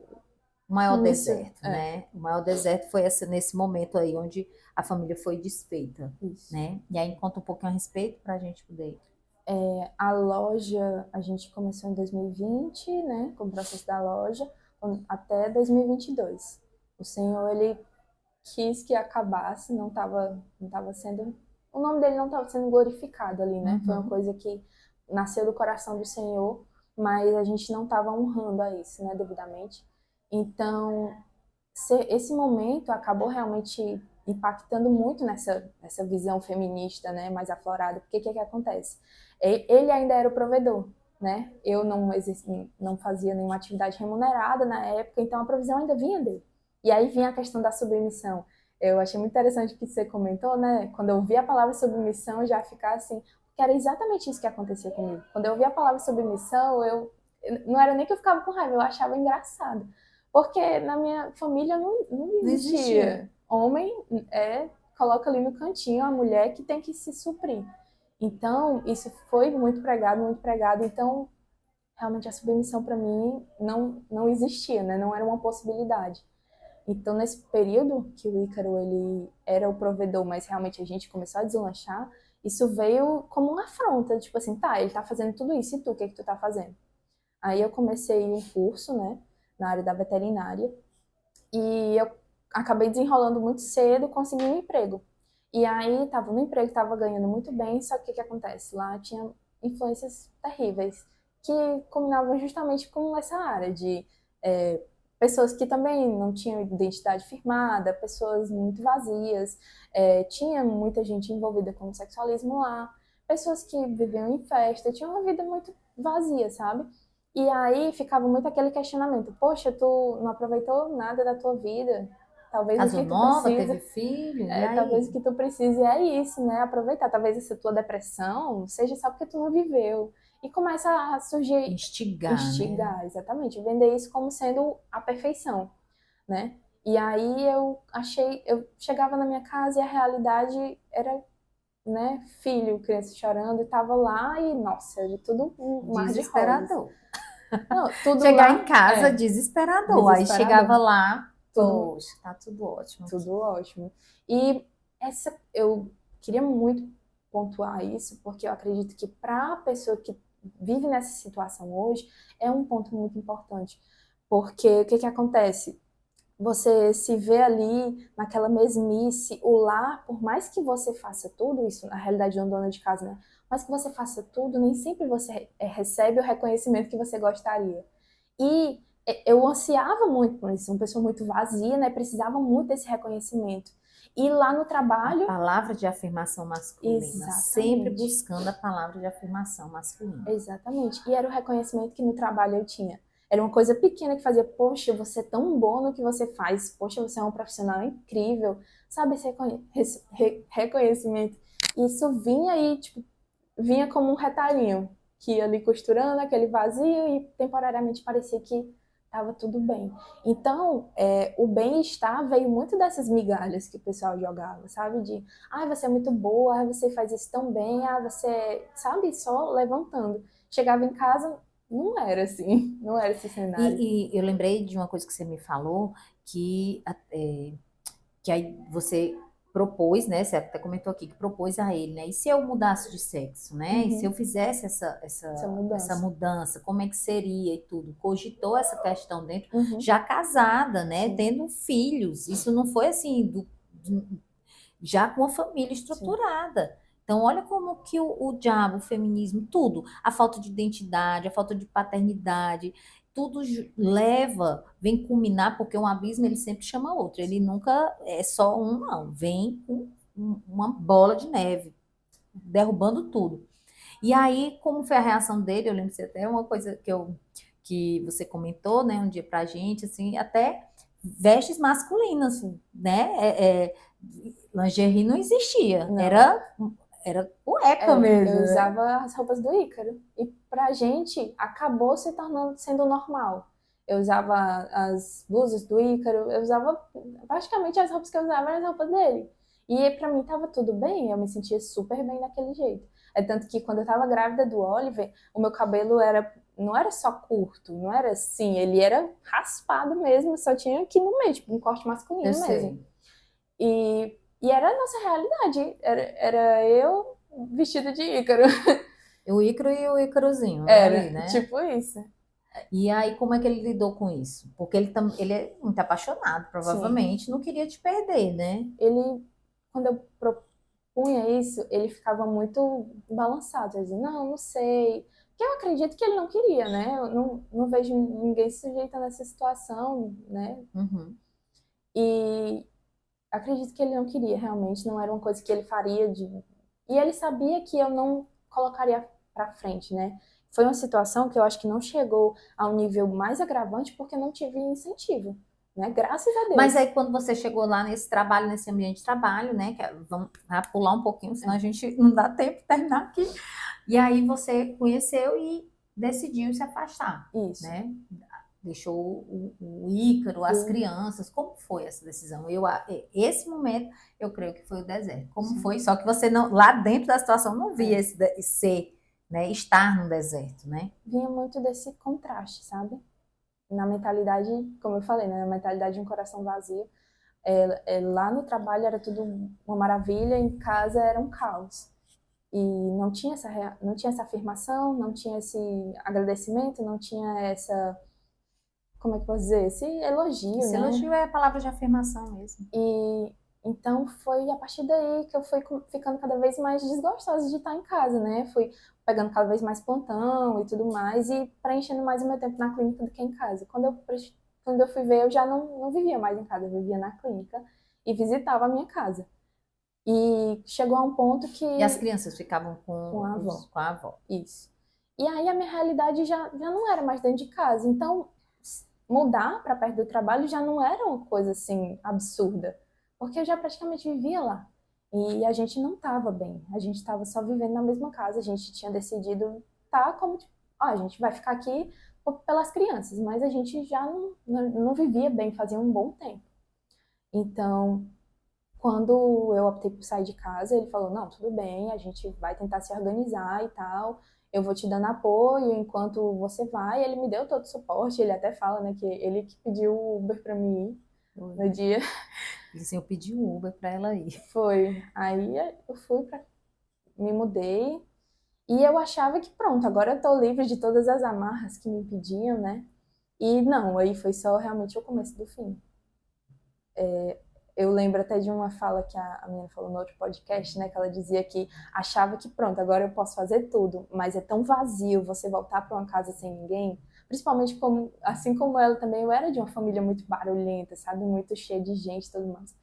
maior deserto, né? O maior deserto foi nesse momento aí, onde a família foi desfeita, né? E aí conta um pouquinho a respeito para a gente poder... A loja, a gente começou em 2020, né, com o processo da loja, até 2022. O Senhor, ele quis que acabasse, não tava sendo... O nome dele não estava sendo glorificado ali, né? Foi uma coisa que nasceu do coração do Senhor, mas a gente não estava honrando a isso, né, devidamente. Então, esse momento acabou realmente impactando muito nessa visão feminista, né, mais aflorada. Porque o que acontece? Ele ainda era o provedor, né? Eu não fazia nenhuma atividade remunerada na época, então a provisão ainda vinha dele. E aí vinha a questão da submissão. Eu achei muito interessante o que você comentou, né? Quando eu ouvi a palavra submissão, eu já ficava assim, porque era exatamente isso que acontecia comigo. Quando eu ouvi a palavra submissão, não era nem que eu ficava com raiva, eu achava engraçado. Porque na minha família não existia. Homem coloca ali no cantinho a mulher que tem que se suprir. Então, isso foi muito pregado, muito pregado. Então, realmente a submissão para mim não existia, né? Não era uma possibilidade. Então, nesse período que o Ícaro ele era o provedor, mas realmente a gente começou a deslanchar, isso veio como uma afronta, tipo assim, tá, ele tá fazendo tudo isso, e tu, o que que tu tá fazendo? Aí eu comecei um curso, né, na área da veterinária, e eu acabei desenrolando muito cedo, consegui um emprego. E aí, tava no emprego, tava ganhando muito bem, só que o que acontece? Lá tinha influências terríveis, que combinavam justamente com essa área de pessoas que também não tinham identidade firmada, pessoas muito vazias, tinha muita gente envolvida com o sexualismo lá, pessoas que viviam em festa, tinham uma vida muito vazia, sabe? E aí ficava muito aquele questionamento, poxa, tu não aproveitou nada da tua vida, talvez Casou o que tu nova, precisa, teve filho, e aí? talvez o que tu precise é isso, né? Aproveitar, talvez essa tua depressão seja só porque tu não viveu. E começa a surgir... Instigar, né? Exatamente. Vender isso como sendo a perfeição, né? E aí eu chegava na minha casa e a realidade era, né, filho, criança chorando, e tava lá e, nossa, era tudo um mar de rosas. Não, tudo chegar lá, em casa desesperador. Aí chegava lá, poxa, tá tudo ótimo. Tudo ótimo. E eu queria muito pontuar isso, porque eu acredito que para a pessoa que vive nessa situação hoje, é um ponto muito importante. Porque o que acontece? Você se vê ali naquela mesmice, o lar, por mais que você faça tudo isso, na realidade de uma dona de casa, né? Mas que você faça tudo, nem sempre você recebe o reconhecimento que você gostaria. E eu ansiava muito por isso, uma pessoa muito vazia, né? Precisava muito desse reconhecimento. E lá no trabalho... A palavra de afirmação masculina. Exatamente. Sempre buscando a palavra de afirmação masculina. Exatamente. E era o reconhecimento que no trabalho eu tinha. Era uma coisa pequena que fazia, poxa, você é tão bom no que você faz, poxa, você é um profissional incrível, sabe, esse reconhecimento. Isso vinha aí, tipo, vinha como um retalhinho, que ia ali costurando aquele vazio e temporariamente parecia que estava tudo bem. Então, o bem-estar veio muito dessas migalhas que o pessoal jogava, sabe? De, você é muito boa, você faz isso tão bem, você, sabe? Só levantando. Chegava em casa, não era assim, não era esse cenário. E eu lembrei de uma coisa que você me falou, que aí você propôs, né? Você até comentou aqui que propôs a ele, né? E se eu mudasse de sexo, né? E se eu fizesse essa mudança, como é que seria e tudo? Cogitou essa questão dentro, já casada, né? Sim. Tendo filhos. Isso não foi assim, já com a família estruturada. Sim. Então, olha como que o diabo, o feminismo, tudo, a falta de identidade, a falta de paternidade, tudo vem culminar, porque um abismo ele sempre chama outro, ele nunca é só um, não, vem com uma bola de neve, derrubando tudo. E aí, como foi a reação dele, eu lembro que até uma coisa que você comentou, né, um dia pra gente, assim, até vestes masculinas, né, lingerie não existia, Não. Era cueca mesmo. Eu usava as roupas do Ícaro. E pra gente, acabou sendo normal. Eu usava as blusas do Ícaro, eu usava praticamente as roupas que eu usava eram as roupas dele. E pra mim tava tudo bem, eu me sentia super bem daquele jeito. É tanto que quando eu tava grávida do Oliver, o meu cabelo não era só curto, não era assim, ele era raspado mesmo, só tinha aqui no meio, tipo um corte masculino Eu mesmo. sei. E era a nossa realidade. Era eu vestida de Ícaro. O Ícaro e o Ícarozinho, Era, ali, né? tipo isso. E aí, como é que ele lidou com isso? Porque ele é muito apaixonado, provavelmente, não queria te perder, né? Quando eu propunha isso, ele ficava muito balançado. Ele dizia, não sei. Porque eu acredito que ele não queria, né? Eu não vejo ninguém se sujeitando a essa situação, né? E acredito que ele não queria, realmente. Não era uma coisa que ele faria de... E ele sabia que eu não colocaria pra frente, né? Foi uma situação que eu acho que não chegou a um nível mais agravante porque não tive incentivo, né? Graças a Deus. Mas aí quando você chegou lá nesse trabalho, nesse ambiente de trabalho, né? Vamos pular um pouquinho, senão a gente não dá tempo de terminar aqui. E aí você conheceu e decidiu se afastar, Isso. né? Deixou o Ícaro, as crianças. Como foi essa decisão? Esse momento, eu creio que foi o deserto. Como foi? Só que você não, lá dentro da situação não via né, estar no deserto, né? Vinha muito desse contraste, sabe? Na mentalidade, como eu falei, né? Na mentalidade de um coração vazio. Lá no trabalho era tudo uma maravilha, em casa era um caos. E não tinha essa afirmação, não tinha esse agradecimento, não tinha essa... Como é que eu posso dizer? Esse elogio, Esse né? elogio é a palavra de afirmação mesmo. E então foi a partir daí que eu fui ficando cada vez mais desgostosa de estar em casa, né? Fui pegando cada vez mais plantão e tudo mais e preenchendo mais o meu tempo na clínica do que em casa. Quando eu fui ver, eu já não vivia mais em casa, eu vivia na clínica e visitava a minha casa. E chegou a um ponto que... E as crianças ficavam com a avó. Isso. E aí a minha realidade já não era mais dentro de casa. Então, mudar para perto do trabalho já não era uma coisa assim absurda, porque eu já praticamente vivia lá. E a gente não estava bem. A gente estava só vivendo na mesma casa. A gente tinha decidido como tipo, a gente vai ficar aqui pelas crianças, mas a gente já não vivia bem, fazia um bom tempo. Então, quando eu optei por sair de casa, ele falou, não, tudo bem, a gente vai tentar se organizar e tal, eu vou te dando apoio enquanto você vai. Ele me deu todo o suporte, ele até fala, né, que ele que pediu o Uber pra mim ir no dia. Ele disse, eu pedi um Uber pra ela ir. Foi. Aí eu me mudei e eu achava que pronto, agora eu tô livre de todas as amarras que me impediam, né? E não, aí foi só realmente o começo do fim. Eu lembro até de uma fala que a menina falou no outro podcast, né? Que ela dizia que achava que pronto, agora eu posso fazer tudo, mas é tão vazio você voltar para uma casa sem ninguém. Principalmente assim como ela também, eu era de uma família muito barulhenta, sabe? Muito cheia de gente e tudo mais.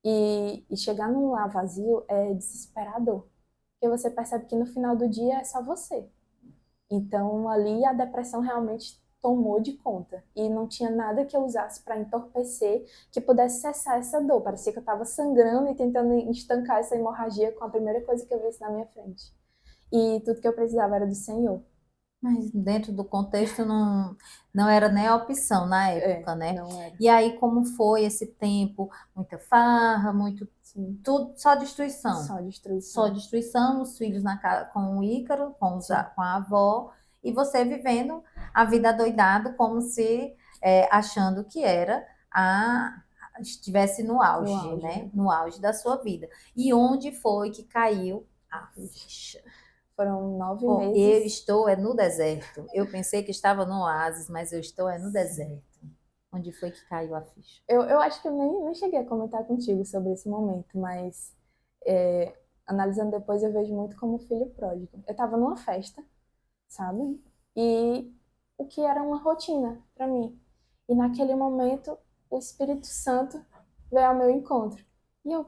E chegar num lar vazio é desesperador. Porque você percebe que no final do dia é só você. Então ali a depressão realmente tomou de conta. E não tinha nada que eu usasse para entorpecer que pudesse cessar essa dor. Parecia que eu estava sangrando e tentando estancar essa hemorragia com a primeira coisa que eu visse na minha frente. E tudo que eu precisava era do Senhor. Mas dentro do contexto não era nem a opção na época, né? Não era. E aí, como foi esse tempo? Muita farra, Sim. tudo, só destruição. Só destruição. Só destruição, os filhos com o Ícaro, com a avó, e você vivendo a vida adoidado como se achando que era estivesse no auge, né? No auge da sua vida. E onde foi que caiu a ficha? Foram 9 Bom, meses. eu estou no deserto. Eu pensei que estava no oásis, mas eu estou no deserto. Onde foi que caiu a ficha? Eu acho que eu nem cheguei a comentar contigo sobre esse momento, mas analisando depois eu vejo muito como filho pródigo. Eu estava numa festa, sabe? E o que era uma rotina para mim. E naquele momento o Espírito Santo veio ao meu encontro. E eu,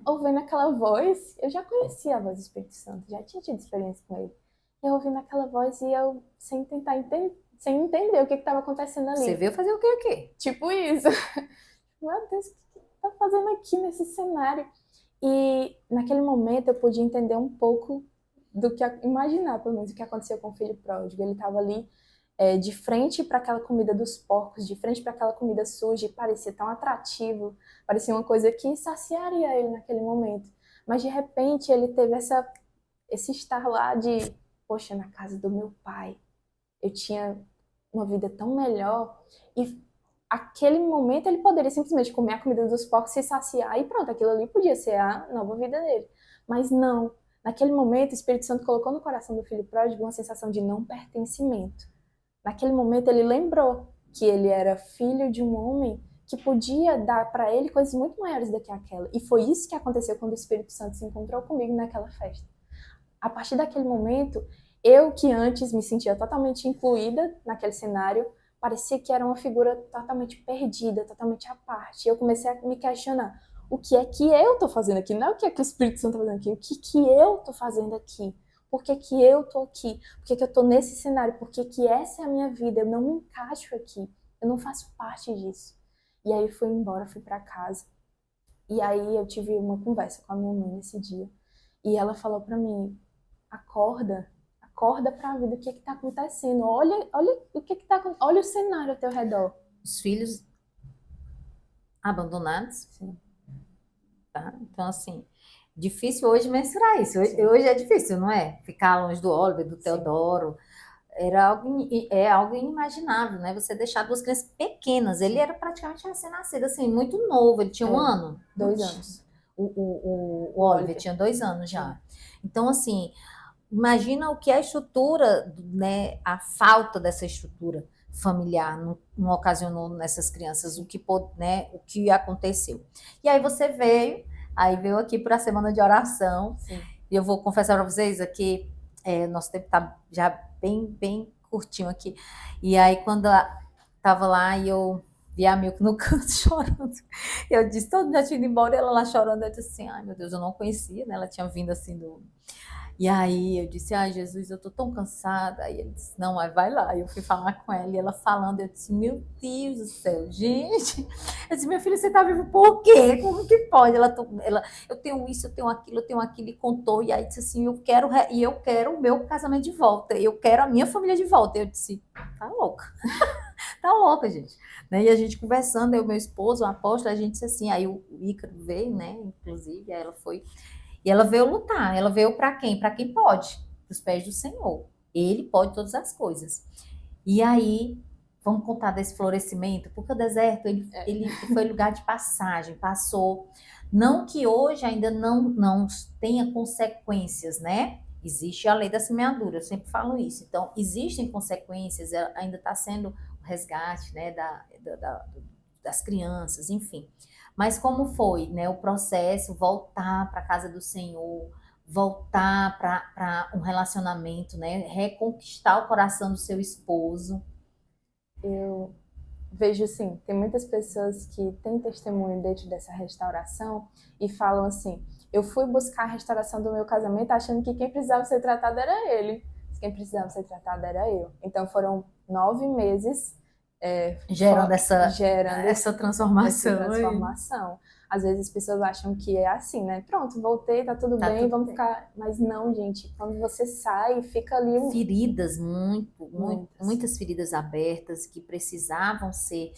ouvindo aquela voz, eu já conhecia a voz do Espírito Santo, já tinha tido experiência com ele. Eu ouvindo aquela voz e eu, sem entender o que estava acontecendo ali. Você veio fazer o quê aqui? Tipo isso. Meu Deus, o que tá fazendo aqui nesse cenário? E naquele momento eu podia entender um pouco do que imaginar, pelo menos, o que aconteceu com o filho pródigo. Ele estava ali de frente para aquela comida dos porcos, de frente para aquela comida suja, e parecia tão atrativo, parecia uma coisa que saciaria ele naquele momento. Mas de repente ele teve esse estar lá de, poxa, na casa do meu pai, eu tinha uma vida tão melhor, e aquele momento ele poderia simplesmente comer a comida dos porcos, se saciar e pronto, aquilo ali podia ser a nova vida dele. Mas não, naquele momento o Espírito Santo colocou no coração do filho pródigo uma sensação de não pertencimento. Naquele momento ele lembrou que ele era filho de um homem que podia dar para ele coisas muito maiores do que aquela. E foi isso que aconteceu quando o Espírito Santo se encontrou comigo naquela festa. A partir daquele momento, eu que antes me sentia totalmente incluída naquele cenário, parecia que era uma figura totalmente perdida, totalmente à parte. E eu comecei a me questionar, o que é que eu estou fazendo aqui? Não é o que é que o Espírito Santo está fazendo aqui, o que eu estou fazendo aqui? Por que eu estou aqui? Por que eu estou nesse cenário? Por que essa é a minha vida? Eu não me encaixo aqui, eu não faço parte disso. E aí fui embora, fui para casa. E aí eu tive uma conversa com a minha mãe nesse dia. E ela falou para mim, acorda para a vida, o que está acontecendo? Olha o que está acontecendo, olha o cenário ao teu redor. Os filhos abandonados. Sim. Tá? Então, assim, difícil hoje mensurar isso. Hoje é difícil, não é? Ficar longe do Oliver, do Teodoro. É algo inimaginável, né? Você deixar duas crianças pequenas. Ele era praticamente recém-nascido, assim, muito novo. Ele tinha 1 ano? 2 anos. O Oliver tinha 2 anos já. Então, assim, imagina o que é a estrutura, né? A falta dessa estrutura familiar não ocasionou nessas crianças, o que aconteceu. E aí você veio aqui para a semana de oração. Sim. E eu vou confessar para vocês aqui, nosso tempo está já bem curtinho aqui. E aí quando estava lá e eu vi a Milk no canto chorando, eu disse, todo dia tinha ido embora, ela lá chorando, eu disse assim, ai meu Deus, eu não conhecia, né? Ela tinha vindo assim E aí eu disse, ai Jesus, eu tô tão cansada. Aí ele disse, não, vai lá. Eu fui falar com ela e ela falando, eu disse, meu Deus do céu, gente. Eu disse, minha filha, você tá viva por quê? Como que pode? Eu tenho isso, eu tenho aquilo, e contou. E aí disse assim, eu quero o meu casamento de volta, eu quero a minha família de volta. Eu disse, tá louca. Tá louca, gente. Né? E a gente conversando, eu, meu esposo, o apóstolo, a gente disse assim, aí o Ícaro veio, né, inclusive, aí ela foi... E ela veio lutar. Ela veio para quem? Para quem pode. Dos pés do Senhor. Ele pode todas as coisas. E aí, vamos contar desse florescimento, porque o deserto, ele foi lugar de passagem, passou. Não que hoje ainda não tenha consequências, né? Existe a lei da semeadura, eu sempre falo isso. Então, existem consequências, ainda está sendo o resgate, né, das crianças, enfim. Mas como foi, né, o processo, voltar para a casa do Senhor, voltar para um relacionamento, né, reconquistar o coração do seu esposo? Eu vejo assim, tem muitas pessoas que têm testemunho dentro dessa restauração e falam assim, eu fui buscar a restauração do meu casamento achando que quem precisava ser tratado era ele, quem precisava ser tratado era eu. Então foram 9 meses gerando essa transformação. Às vezes as pessoas acham que é assim, né? Pronto, voltei, tá tudo bem, vamos ficar... Mas não, gente, quando você sai, fica ali... Feridas, muitas feridas abertas que precisavam ser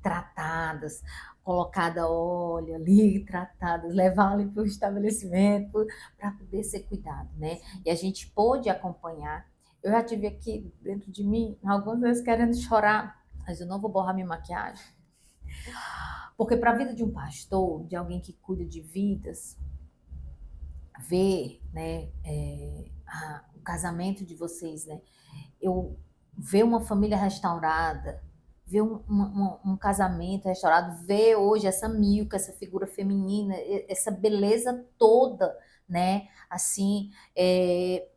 tratadas, colocada óleo ali, tratadas, levar ali para o estabelecimento para poder ser cuidado, né? E a gente pôde acompanhar. Eu já tive aqui dentro de mim, algumas vezes querendo chorar, mas eu não vou borrar minha maquiagem. Porque para a vida de um pastor, de alguém que cuida de vidas, ver, né, o casamento de vocês, né, eu ver uma família restaurada, ver um casamento restaurado, ver hoje essa Milka, essa figura feminina, essa beleza toda, né, assim, é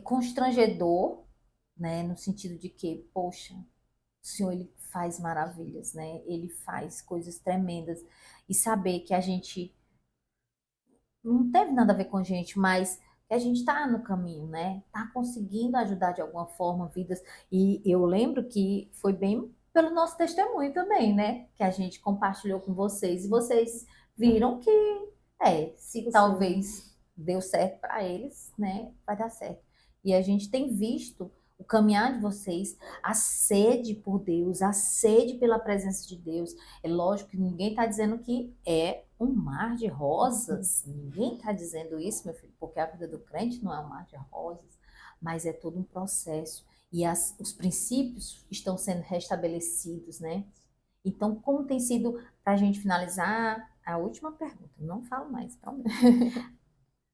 constrangedor, né, no sentido de que, poxa, o Senhor, ele faz maravilhas, né, ele faz coisas tremendas, e saber que a gente não teve nada a ver com a gente, mas que a gente está no caminho, né? Tá conseguindo ajudar de alguma forma vidas. E eu lembro que foi bem pelo nosso testemunho também, né? Que a gente compartilhou com vocês e vocês viram que se talvez deu certo para eles, né? Vai dar certo. E a gente tem visto o caminhar de vocês, a sede por Deus, a sede pela presença de Deus. É lógico que ninguém está dizendo que é um mar de rosas. Ninguém está dizendo isso, meu filho, porque a vida do crente não é um mar de rosas, mas é todo um processo. E os princípios estão sendo restabelecidos, né? Então, como tem sido, para a gente finalizar, a última pergunta, não falo mais, prometo,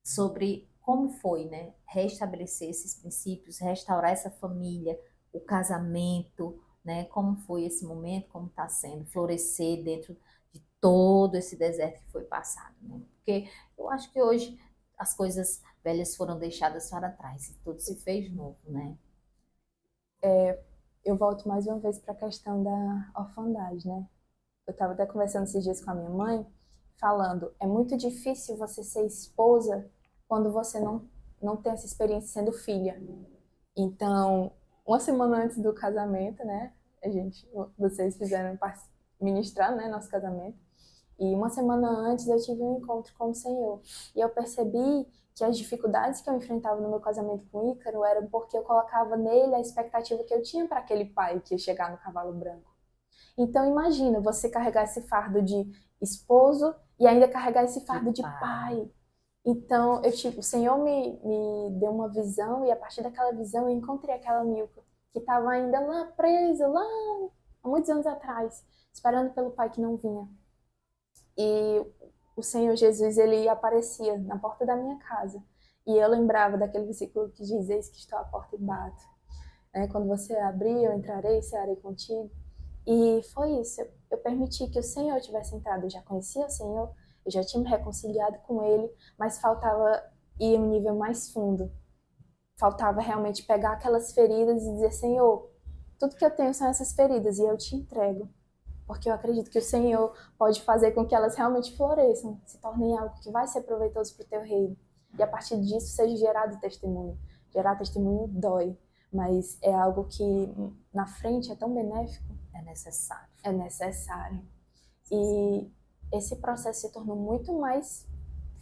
sobre como foi, né? Restabelecer esses princípios, restaurar essa família, o casamento, né? Como foi esse momento, como está sendo, florescer dentro de todo esse deserto que foi passado, né? Porque eu acho que hoje as coisas velhas foram deixadas para trás e tudo se fez novo, né? Eu volto mais uma vez para a questão da orfandade, né? Eu estava até conversando esses dias com a minha mãe, falando, é muito difícil você ser esposa quando você não tem essa experiência sendo filha. Então, uma semana antes do casamento, né, vocês fizeram ministrar, né, nosso casamento, e uma semana antes eu tive um encontro com o Senhor. E eu percebi que as dificuldades que eu enfrentava no meu casamento com o Ícaro eram porque eu colocava nele a expectativa que eu tinha para aquele pai que ia chegar no cavalo branco. Então imagina você carregar esse fardo de esposo e ainda carregar esse fardo de pai. Então o Senhor me deu uma visão e a partir daquela visão eu encontrei aquela Milka que estava ainda lá presa, lá há muitos anos atrás, esperando pelo pai que não vinha. E o Senhor Jesus, ele aparecia na porta da minha casa. E eu lembrava daquele versículo que diz, eis que estou à porta e bato. Quando você abrir, eu entrarei e cearei contigo. E foi isso, eu permiti que o Senhor tivesse entrado. Eu já conhecia o Senhor, eu já tinha me reconciliado com Ele, mas faltava ir um nível mais fundo. Faltava realmente pegar aquelas feridas e dizer, Senhor, tudo que eu tenho são essas feridas e eu te entrego. Porque eu acredito que o Senhor pode fazer com que elas realmente floresçam, se tornem algo que vai ser proveitoso para o teu reino. E a partir disso seja gerado testemunho. Gerar testemunho dói, mas é algo que na frente é tão benéfico. É necessário. É necessário. E esse processo se tornou muito mais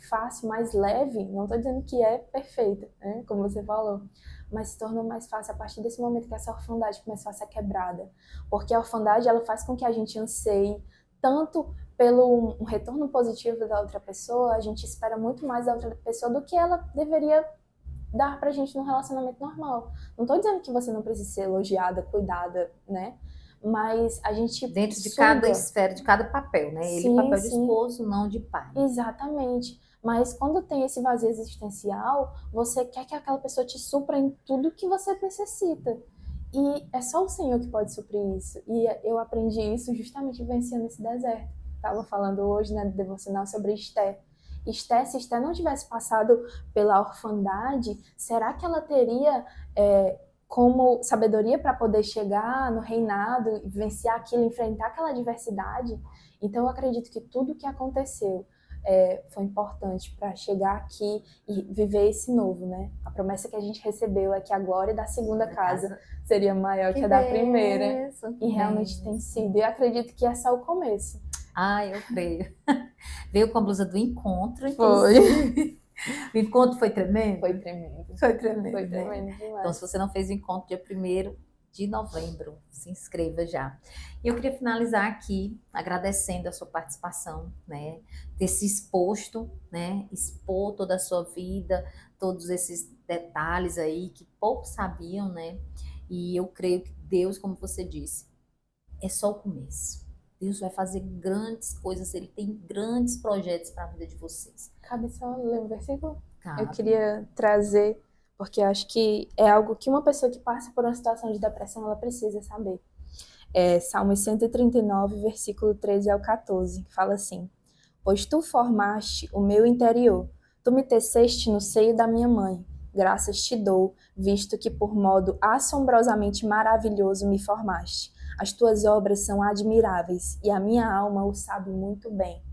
fácil, mais leve. Não estou dizendo que é perfeita, né? Como você falou, mas se tornou mais fácil a partir desse momento que essa orfandade começou a ser quebrada. Porque a orfandade, ela faz com que a gente anseie tanto pelo um retorno positivo da outra pessoa, a gente espera muito mais da outra pessoa do que ela deveria dar pra gente num relacionamento normal. Não tô dizendo que você não precisa ser elogiada, cuidada, né? Mas a gente dentro de cada esfera, de cada papel, né? Ele papel de esposo, não de pai. Exatamente. Mas quando tem esse vazio existencial, você quer que aquela pessoa te supra em tudo que você necessita. E é só o Senhor que pode suprir isso. E eu aprendi isso justamente vencendo esse deserto. Estava falando hoje, né, no devocional sobre Esté. Esté, se Esté não tivesse passado pela orfandade, será que ela teria como sabedoria para poder chegar no reinado e vencer aquilo, enfrentar aquela adversidade? Então eu acredito que tudo que aconteceu foi importante para chegar aqui e viver esse novo, né? A promessa que a gente recebeu é que a glória da segunda casa seria maior que a da primeira. E realmente tem sido. E eu acredito que é só o começo. Eu creio. Veio com a blusa do encontro, inclusive. Foi. O encontro foi tremendo? Foi tremendo. Foi tremendo, foi tremendo demais. Então, se você não fez o encontro dia 1º de novembro, se inscreva já. E eu queria finalizar aqui agradecendo a sua participação, né? Ter se exposto, né? Expor toda a sua vida, todos esses detalhes aí que poucos sabiam, né? E eu creio que Deus, como você disse, é só o começo. Deus vai fazer grandes coisas, Ele tem grandes projetos para a vida de vocês. Cabe só ler um versículo? Cabe. Eu queria trazer, porque eu acho que é algo que uma pessoa que passa por uma situação de depressão, ela precisa saber. Salmo 139, versículo 13 ao 14, que fala assim: Pois tu formaste o meu interior, tu me teceste no seio da minha mãe. Graças te dou, visto que por modo assombrosamente maravilhoso me formaste. As tuas obras são admiráveis, e a minha alma o sabe muito bem.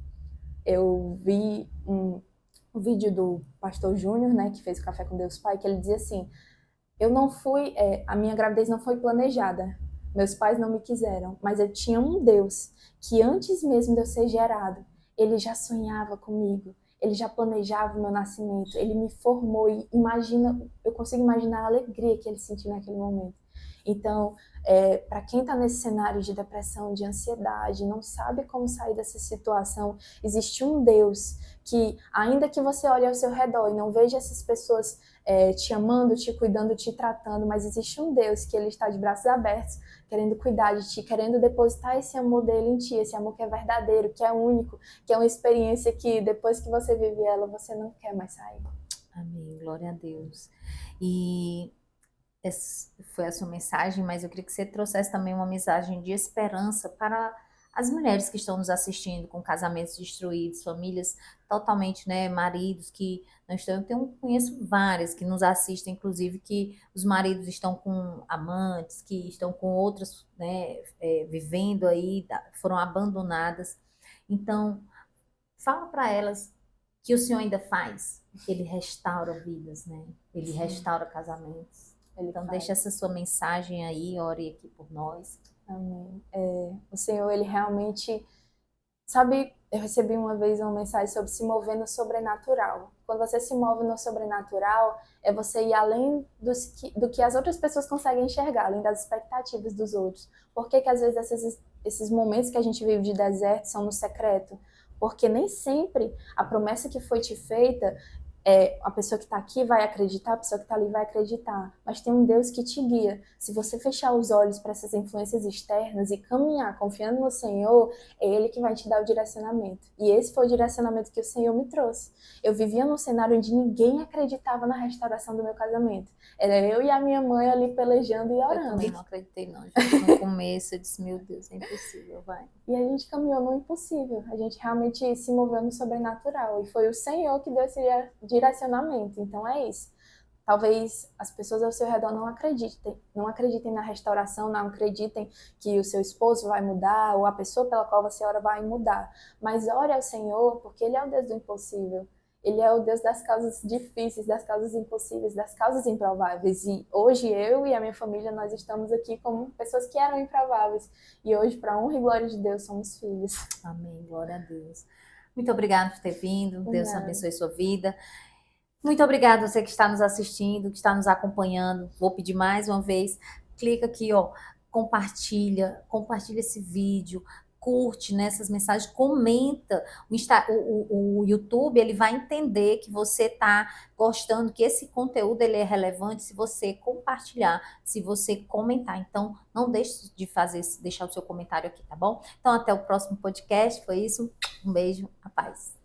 Eu vi um vídeo do pastor Júnior, né, que fez o Café com Deus Pai, que ele dizia assim: eu não fui, a minha gravidez não foi planejada, meus pais não me quiseram, mas eu tinha um Deus que antes mesmo de eu ser gerado, ele já sonhava comigo, ele já planejava o meu nascimento, ele me formou e eu consigo imaginar a alegria que ele sentiu naquele momento. Então, para quem está nesse cenário de depressão, de ansiedade, não sabe como sair dessa situação, existe um Deus que, ainda que você olhe ao seu redor e não veja essas pessoas te amando, te cuidando, te tratando, mas existe um Deus que ele está de braços abertos, querendo cuidar de ti, querendo depositar esse amor dele em ti, esse amor que é verdadeiro, que é único, que é uma experiência que depois que você vive ela, você não quer mais sair. Amém, glória a Deus. E essa foi a sua mensagem, mas eu queria que você trouxesse também uma mensagem de esperança para as mulheres que estão nos assistindo com casamentos destruídos, famílias totalmente, né, maridos que não estão. Eu conheço várias que nos assistem, inclusive, que os maridos estão com amantes, que estão com outras, né, vivendo aí, foram abandonadas. Então, fala para elas que o Senhor ainda faz. Ele restaura vidas, né? Ele restaura casamentos. Então, deixa essa sua mensagem aí, ore aqui por nós. Amém. O Senhor, ele realmente... Sabe, eu recebi uma vez uma mensagem sobre se mover no sobrenatural. Quando você se move no sobrenatural, é você ir além do que as outras pessoas conseguem enxergar, além das expectativas dos outros. Por que às vezes esses momentos que a gente vive de deserto são no secreto? Porque nem sempre a promessa que foi te feita, a pessoa que está aqui vai acreditar, a pessoa que está ali vai acreditar, mas tem um Deus que te guia. Se você fechar os olhos para essas influências externas e caminhar confiando no Senhor, é Ele que vai te dar o direcionamento. E esse foi o direcionamento que o Senhor me trouxe. Eu vivia num cenário onde ninguém acreditava na restauração do meu casamento. Era eu e a minha mãe ali pelejando e orando. Eu também não acreditei não, gente. No começo eu disse, meu Deus, é impossível, vai. E a gente caminhou no impossível. A gente realmente se moveu no sobrenatural. E foi o Senhor que deu esse direcionamento. Então é isso. Talvez as pessoas ao seu redor não acreditem na restauração, não acreditem que o seu esposo vai mudar ou a pessoa pela qual você ora vai mudar. Mas ore ao Senhor, porque Ele é o Deus do impossível. Ele é o Deus das causas difíceis, das causas impossíveis, das causas improváveis. E hoje eu e a minha família, nós estamos aqui como pessoas que eram improváveis. E hoje, para a honra e glória de Deus, somos filhos. Amém, glória a Deus. Muito obrigada por ter vindo. Deus abençoe sua vida. Muito obrigada a você que está nos assistindo, que está nos acompanhando. Vou pedir mais uma vez, clica aqui, ó, compartilha esse vídeo, curte nessas mensagens, comenta. O YouTube ele vai entender que você está gostando, que esse conteúdo ele é relevante se você compartilhar, se você comentar. Então, não deixe de deixar o seu comentário aqui, tá bom? Então, até o próximo podcast. Foi isso. Um beijo, a paz.